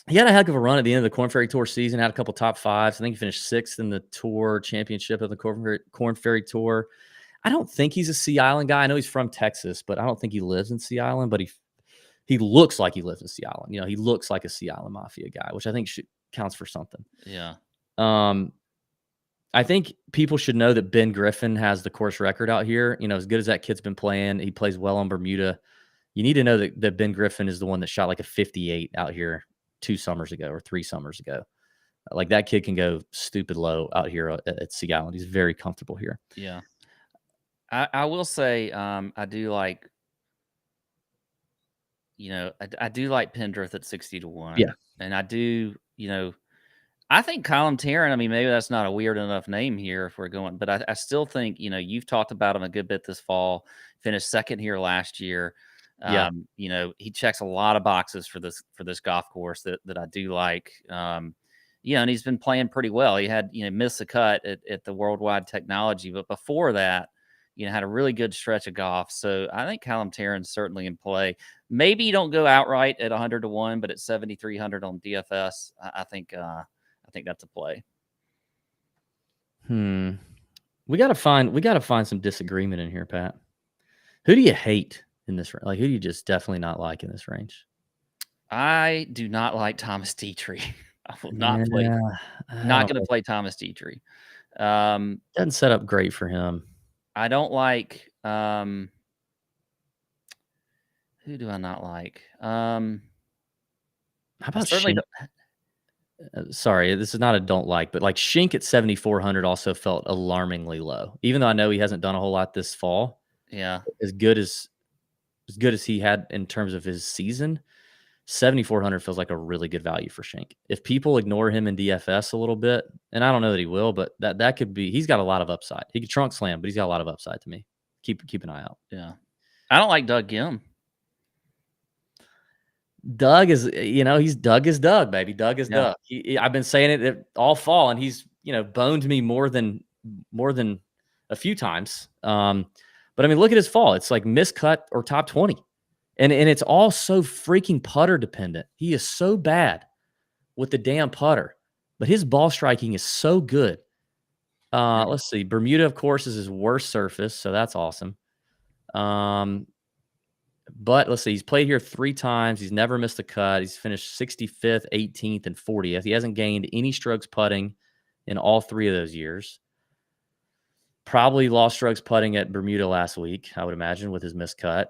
He had a heck of a run at the end of the Korn Ferry Tour season, had a couple top fives. I think he finished 6th in the Tour Championship of the Korn Ferry Tour. I don't think he's a Sea Island guy. I know he's from Texas, but I don't think he lives in Sea Island, but he looks like he lives in Sea Island. He looks like a Sea Island Mafia guy, which I think counts for something. Yeah. I think people should know that Ben Griffin has the course record out here. As good as that kid's been playing, he plays well on Bermuda. You need to know that Ben Griffin is the one that shot like a 58 out here 2 summers ago or 3 summers ago. Like that kid can go stupid low out here at Sea Island. He's very comfortable here. Yeah. I will say I do like, I do like Pendrith at 60 to 1. Yeah. And I do, I think Colin Tarrant, I mean, maybe that's not a weird enough name here if we're going, but I still think, you've talked about him a good bit this fall, finished 2nd here last year. Yeah. He checks a lot of boxes for this golf course that I do like. And he's been playing pretty well. He had, missed the cut at the Worldwide Technology, but before that, had a really good stretch of golf. So I think Callum Tarrant's certainly in play. Maybe you don't go outright at 100 to 1, but at 7,300 on DFS, I think that's a play. We gotta find some disagreement in here, Pat. Who do you hate in this range? Like, who do you just definitely not like in this range? I do not like Thomas Dietrich. I will not play. Not going to play Thomas Dietrich. Doesn't set up great for him. I don't like. Who do I not like? How about Shink? Sorry, this is not a don't like, but like Shink at 7,400 also felt alarmingly low. Even though I know he hasn't done a whole lot this fall. Yeah, as good as he had in terms of his season, 7,400 feels like a really good value for Shink. If people ignore him in DFS a little bit, and I don't know that he will, but that could be. He's got a lot of upside. He could trunk slam, but he's got a lot of upside to me. Keep an eye out. Yeah, I don't like Doug Gim. Doug is, he's Doug is Doug, baby. Doug is Doug. I've been saying it all fall, and he's, boned me more than a few times. But I mean, look at his fall. It's like miscut or top 20. And it's all so freaking putter dependent. He is so bad with the damn putter, but his ball striking is so good. Let's see. Bermuda, of course, is his worst surface, so that's awesome. But let's see. He's played here 3 times. He's never missed a cut. He's finished 65th, 18th, and 40th. He hasn't gained any strokes putting in all 3 of those years. Probably lost strokes putting at Bermuda last week, I would imagine, with his miscut.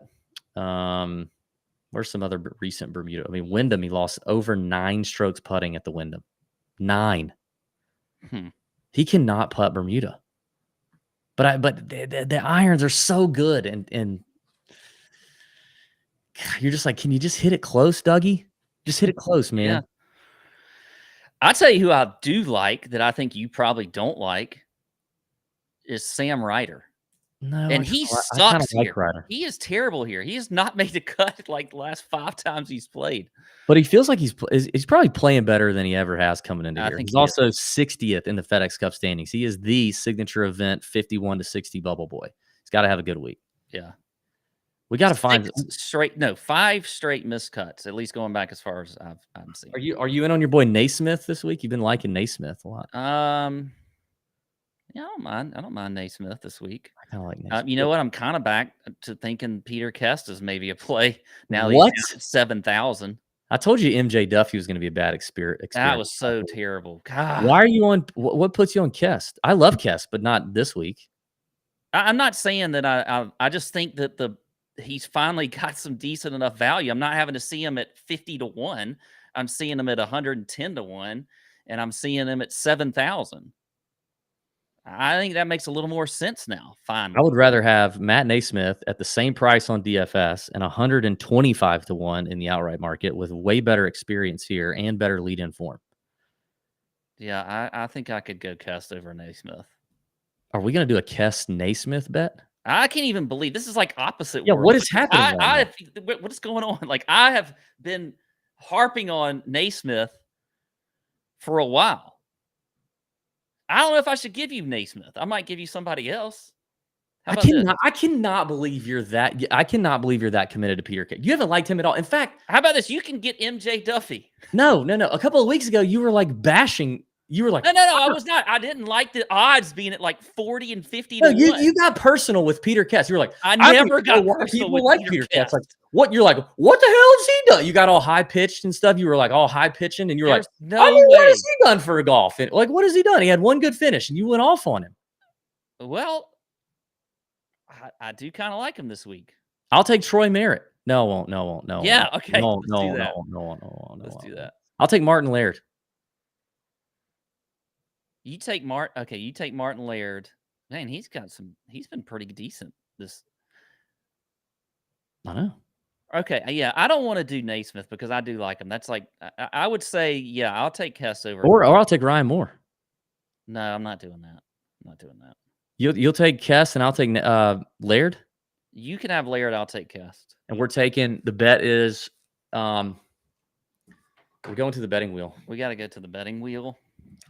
Where's some other recent Bermuda? I mean, Wyndham, he lost over 9 strokes putting at the Wyndham. 9. He cannot putt Bermuda. But the irons are so good, and you're just like, can you just hit it close, Dougie? Just hit it close, man. Yeah. I'll tell you who I do like that I think you probably don't like is Sam Ryder. No, and he sucks here. Ryder. He is terrible here. He has not made the cut like the last 5 times he's played. But he feels like he's probably playing better than he ever has coming into here. He's also 60th in the FedEx Cup standings. He is the signature event 51 to 60 bubble boy. He's got to have a good week. Yeah. We got to find 5 straight miscuts, at least going back as far as I've seen. Are you in on your boy Naismith this week? You've been liking Naismith a lot. Yeah, I don't mind Naismith this week. I kind of like Naismith. You know what? I'm kind of back to thinking Peter Kest is maybe a play now. That he's at 7,000. I told you MJ Duffy was going to be a bad experience. That was so terrible. God. Why are you on? What puts you on Kest? I love Kest, but not this week. I'm not saying that I just think that he's finally got some decent enough value. I'm not having to see him at 50 to 1. I'm seeing him at 110 to 1, and I'm seeing him at 7,000. I think that makes a little more sense now. Finally, I would rather have Matt Naismith at the same price on DFS and 125 to 1 in the outright market with way better experience here and better lead-in form. Yeah, I think I could go Kest over Naismith. Are we going to do a Kest Naismith bet? I can't even believe this is like opposite. Yeah, world. what is happening? What is going on? Like, I have been harping on Naismith for a while. I don't know if I should give you Naismith. I might give you somebody else. I cannot believe you're that. I cannot believe you're that committed to Peter K. You haven't liked him at all. In fact, how about this? You can get MJ Duffy. No. A couple of weeks ago, you were like bashing. You were like, no. I was not. I didn't like the odds being at like 40 and 50 to 1. You got personal with Peter Kess. You were like, I never got personal with like Peter Kess. Like, what? You're like, what the hell has he done? You got all high pitched and stuff. You were like all high pitching, and you were like, what has he done for a golf? And like, what has he done? He had one good finish, and you went off on him. Well, I do kind of like him this week. I'll take Troy Merritt. No, I won't. No. Yeah. Okay. No. Let's do that. I'll take Martin Laird. You take You take Martin Laird. Man, he's been pretty decent. I know. Okay. Yeah. I don't want to do Naismith because I do like him. That's like, I would say, yeah, I'll take Kess over. Or I'll take Ryan Moore. No, I'm not doing that. You'll take Kess and I'll take Laird. You can have Laird. I'll take Kess. And we're taking, the bet is, we're going to the betting wheel. We got to go to the betting wheel.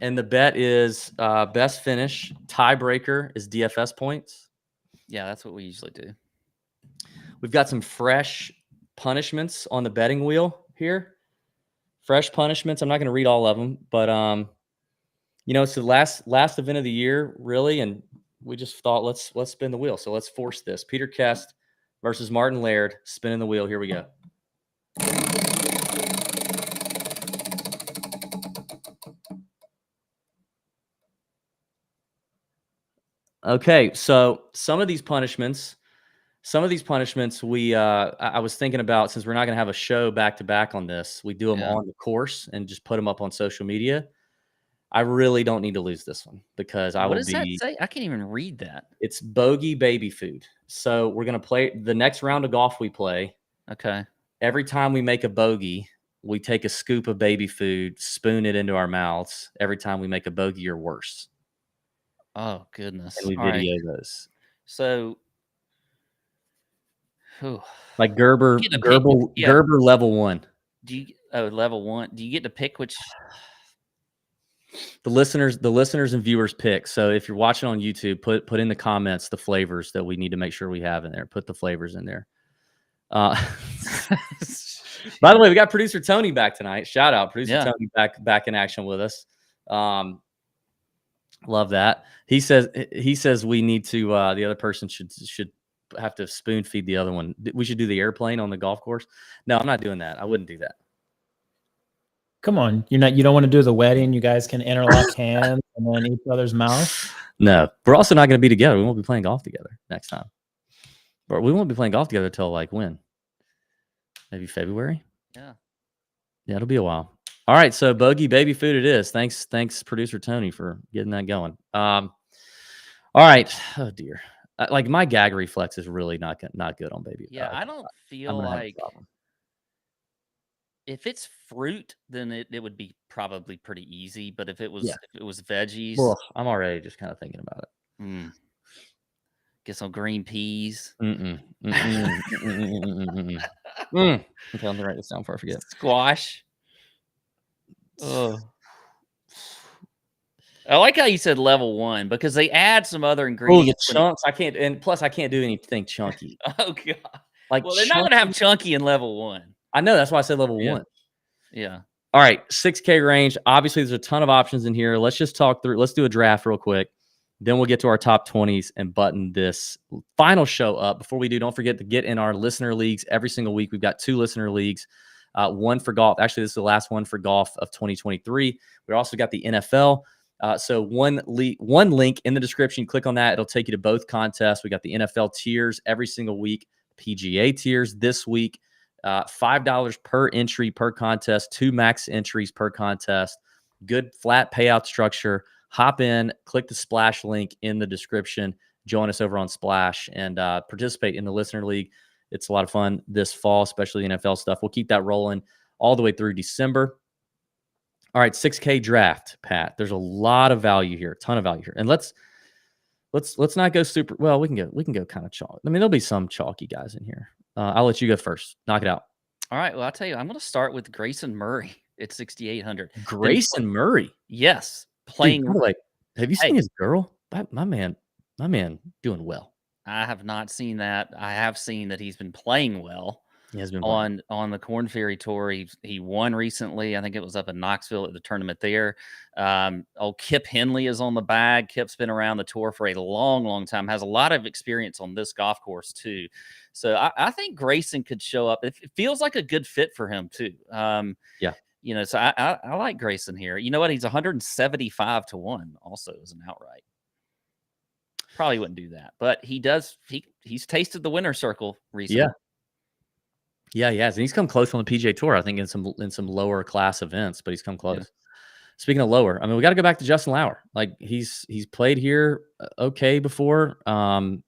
And the bet is best finish. Tiebreaker is DFS points. Yeah, that's what we usually do. We've got some fresh punishments on the betting wheel here. Fresh punishments. I'm not going to read all of them, but it's the last event of the year, really, and we just thought let's spin the wheel. So let's force this. Peter Kest versus Martin Laird. Spinning the wheel. Here we go. Okay, so some of these punishments, I was thinking about, since we're not going to have a show back to back on this, we do them on the course and just put them up on social media. I really don't need to lose this one because what does that say? I can't even read that. It's bogey baby food. So we're going to play the next round of golf we play. Okay. Every time we make a bogey, we take a scoop of baby food, spoon it into our mouths. Every time we make a bogey or worse. Oh, goodness. And we video those. So, like Gerber level 1. Level 1. Do you get to pick which? The listeners and viewers pick. So if you're watching on YouTube, put in the comments the flavors that we need to make sure we have in there. Put the flavors in there. By the way, we got producer Tony back tonight. Shout out, producer Tony back in action with us. Love that. He says we need to. The other person should have to spoon feed the other one. We should do the airplane on the golf course. No, I'm not doing that. I wouldn't do that. Come on, you don't want to do the wedding. You guys can interlock hands and then each other's mouth. No, we're also not going to be together. We won't be playing golf together next time. But we won't be playing golf together till like when? Maybe February. Yeah, it'll be a while. All right, so bogey baby food it is. Thanks, producer Tony, for getting that going. All right. Oh dear, like my gag reflex is really not good on baby. Yeah, I don't feel like. If it's fruit, then it would be probably pretty easy. But if it was veggies, I'm already just kind of thinking about it. Get some green peas. Okay, let me write this down before I forget. Squash. Oh, I like how you said level 1 because they add some other ingredients. Oh, the chunks. I can't, and plus I can't do anything chunky. Oh god. Like, well, they're not gonna have chunky in level 1. I know, that's why I said level 1. Yeah. All right, 6K range. Obviously, there's a ton of options in here. Let's just talk through. Let's do a draft real quick. Then we'll get to our top 20s and button this final show up. Before we do, don't forget to get in our listener leagues every single week. We've got 2 listener leagues, one for golf. Actually, this is the last one for golf of 2023. We also got the NFL. So one link in the description. You click on that. It'll take you to both contests. We got the NFL tiers every single week, PGA tiers this week. $5 per entry per contest, 2 max entries per contest, good flat payout structure, hop in, click the Splash link in the description, join us over on Splash, and participate in the Listener League. It's a lot of fun this fall, especially NFL stuff. We'll keep that rolling all the way through December. All right, 6K draft, Pat. There's a lot of value here, a ton of value here. And let's not go super well. We can go kind of chalk. I mean, there'll be some chalky guys in here. I'll let you go first. Knock it out. All right. Well, I'll tell you, I'm going to start with Grayson Murray at 6,800. Grayson Murray. Yes. Playing. Dude, by the way, have you seen his girl? My man doing well. I have not seen that. I have seen that he's been playing well. He has been on the Corn Ferry Tour. He won recently. I think it was up in Knoxville at the tournament there. Old Kip Henley is on the bag. Kip's been around the tour for a long, long time. Has a lot of experience on this golf course too. So I think Grayson could show up. It feels like a good fit for him too. Yeah. You know, so I like Grayson here. You know what? He's 175 to 1 also as an outright. Probably wouldn't do that, but he does. He's tasted the winner's circle recently. Yeah. Yeah, he has. And he's come close on the PGA Tour, I think, in some lower class events, but he's come close. Yeah. Speaking of lower, I mean, we got to go back to Justin Lauer. Like he's played here okay before, and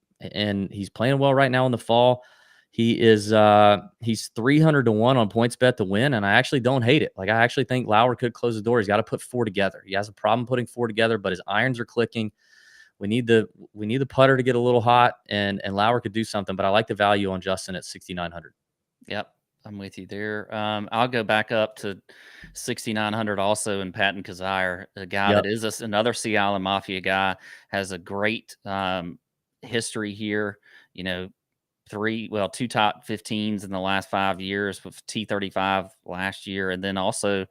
he's playing well right now in the fall. He's 300 to 1 on PointsBet to win, and I actually don't hate it. Like I actually think Lauer could close the door. He's got to put 4 together. He has a problem putting 4 together, but his irons are clicking. We need the putter to get a little hot, and Lauer could do something. But I like the value on Justin at 6,900. Yep, I'm with you there. I'll go back up to 6,900 also in Patton Kazire, a guy that is another Sea Island Mafia guy, has a great history here. You know, 2 top 15s in the last 5 years with T35 last year, and then also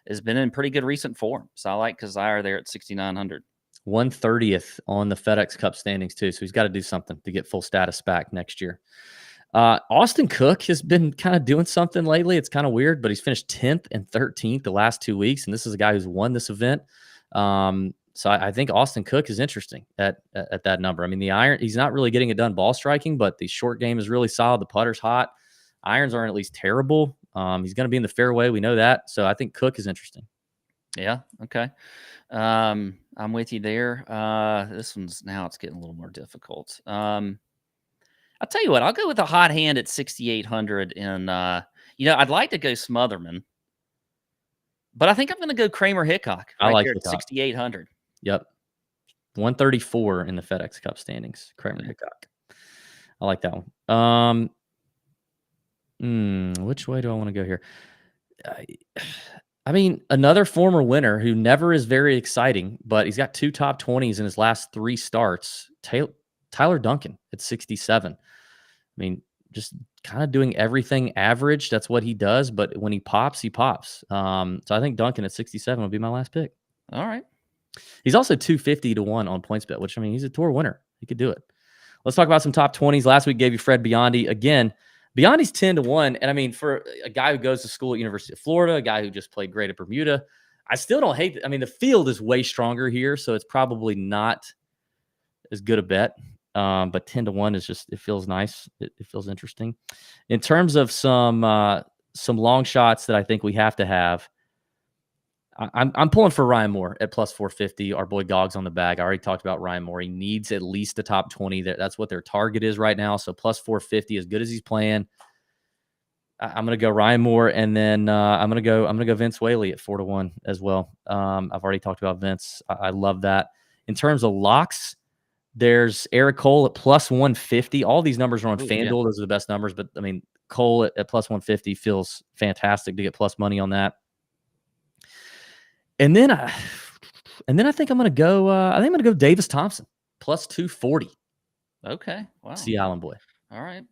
has been in pretty good recent form. So I like Kazire there at 6,900. 130th on the FedEx Cup standings too, so he's got to do something to get full status back next year. Austin Cook has been kind of doing something lately. It's kind of weird, but he's finished 10th and 13th the last 2 weeks, and this is a guy who's won this event. So I think Austin Cook is interesting at that number. I mean, the iron, he's not really getting it done ball striking, but the short game is really solid. The putter's hot. Irons aren't at least terrible. He's going to be in the fairway. We know that. So I think Cook is interesting. Yeah. Okay. I'm with you there. This one's now it's getting a little more difficult. I'll tell you what, I'll go with a hot hand at 6,800. And, I'd like to go Smotherman, but I think I'm going to go Kramer Hickok. I like at 6,800. Yep. 134 in the FedEx Cup standings. Kramer Hickok. I like that one. Which way do I want to go here? I mean, another former winner who never is very exciting, but he's got 2 top 20s in his last 3 starts. Tyler Duncan at 67. I mean, just kind of doing everything average. That's what he does. But when he pops, he pops. So I think Duncan at 67 would be my last pick. All right. He's also 250 to 1 on PointsBet, which, I mean, he's a tour winner. He could do it. Let's talk about some top 20s. Last week gave you Fred Biondi. Again, Biondi's 10 to 1. And I mean, for a guy who goes to school at University of Florida, a guy who just played great at Bermuda, I still don't hate it. I mean, the field is way stronger here, so it's probably not as good a bet. But 10 to 1 is just, it feels nice. It feels interesting. In terms of some long shots that I think we have to have, I'm pulling for Ryan Moore at plus 450. Our boy Gogg's on the bag. I already talked about Ryan Moore. He needs at least a top 20. That's what their target is right now. So plus 450, as good as he's playing, I'm going to go Ryan Moore, and then I'm going to go Vince Whaley at 4 to 1 as well. I've already talked about Vince. I love that. In terms of locks, there's Eric Cole at plus 150. All these numbers are on FanDuel. Yeah. Those are the best numbers, but I mean, Cole at plus 150 feels fantastic to get plus money on that. And then I think I'm going to go. I think I'm going to go Davis Thompson plus 240. Okay, wow. Sea Island boy. All right.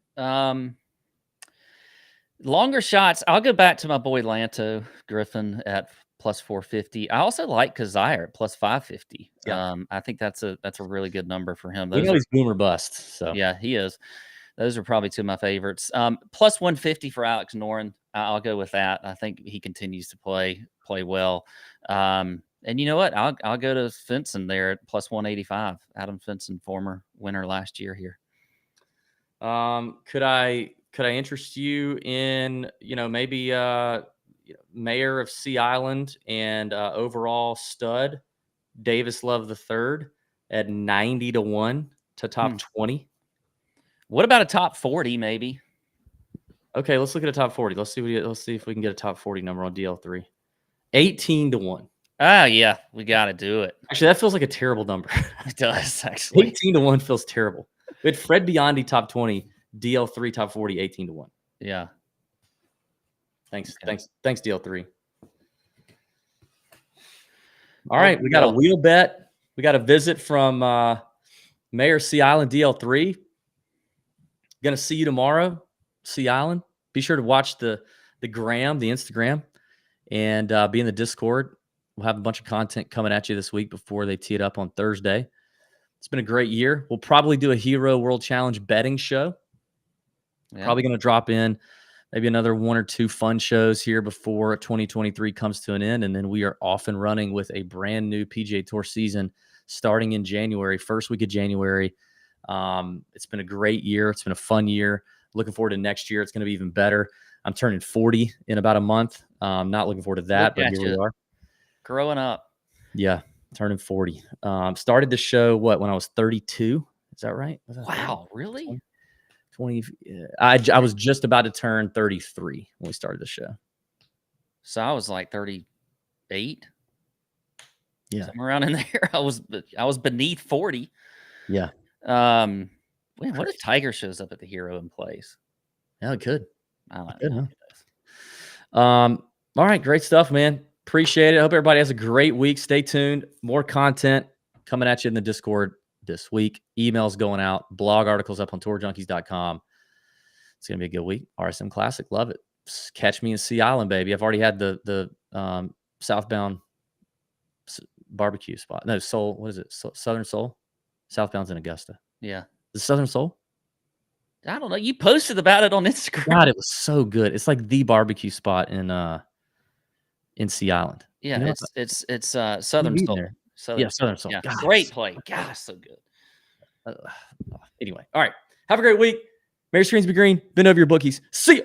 Longer shots. I'll go back to my boy Lanto Griffin at plus 450. I also like Kazire at plus 550. Yeah. I think that's a really good number for him. We know he's boomer bust. So yeah, he is. Those are probably 2 of my favorites. Plus 150 for Alex Noren. I'll go with that. I think he continues to play well. And you know what? I'll go to Fenson there at plus 185. Adam Fenson, former winner last year here. Could I interest you in, maybe mayor of Sea Island and overall stud Davis Love III at 90-1 to top 20. What about a top 40, maybe? Okay, let's look at a top 40. Let's see if we can get a top 40 number on DL3. 18-1. Ah, yeah, we got to do it. Actually, that feels like a terrible number. It does, actually. 18-1 feels terrible. We had Fred Biondi top 20, DL3 top 40, 18-1. Yeah. Thanks, DL3. All right, we got a wheel bet. We got a visit from Mayor Sea Island DL3. Gonna see you tomorrow, Sea Island. Be sure to watch the Instagram, and be in the Discord. We'll have a bunch of content coming at you this week before they tee it up on Thursday. It's been a great year. We'll probably do a Hero World Challenge betting show. Yeah. Probably going to drop in maybe another 1 or 2 fun shows here before 2023 comes to an end. And then we are off and running with a brand new PGA Tour season starting in January, first week of January. It's been a great year. It's been a fun year. Looking forward to next year. It's going to be even better. I'm turning 40 in about a month. Not looking forward to that, but here we are. Growing up. Yeah, turning 40. Started the show, when I was 32? Is that right? Wow, really? 20. I was just about to turn 33 when we started the show. So I was like 38. Yeah, somewhere around in there. I was beneath 40. Yeah. Man, what if Tiger shows up at the Hero and plays? Yeah, it could. I don't know. All right, great stuff, man. Appreciate it. I hope everybody has a great week. Stay tuned. More content coming at you in the Discord this week. Emails going out. Blog articles up on tourjunkies.com. It's going to be a good week. RSM Classic. Love it. Catch me in Sea Island, baby. I've already had the southbound barbecue spot. No, Soul. What is it? Southern Soul? Southbound's in Augusta. Yeah. The Southern Soul? I don't know. You posted about it on Instagram. God, it was so good. It's like the barbecue spot in Sea Island. Yeah, you know it's Southern Soul. Southern Soul. Yeah, God, great play. Gosh, so good. Anyway, all right. Have a great week. Merry Screens be green. Bend over your bookies. See ya.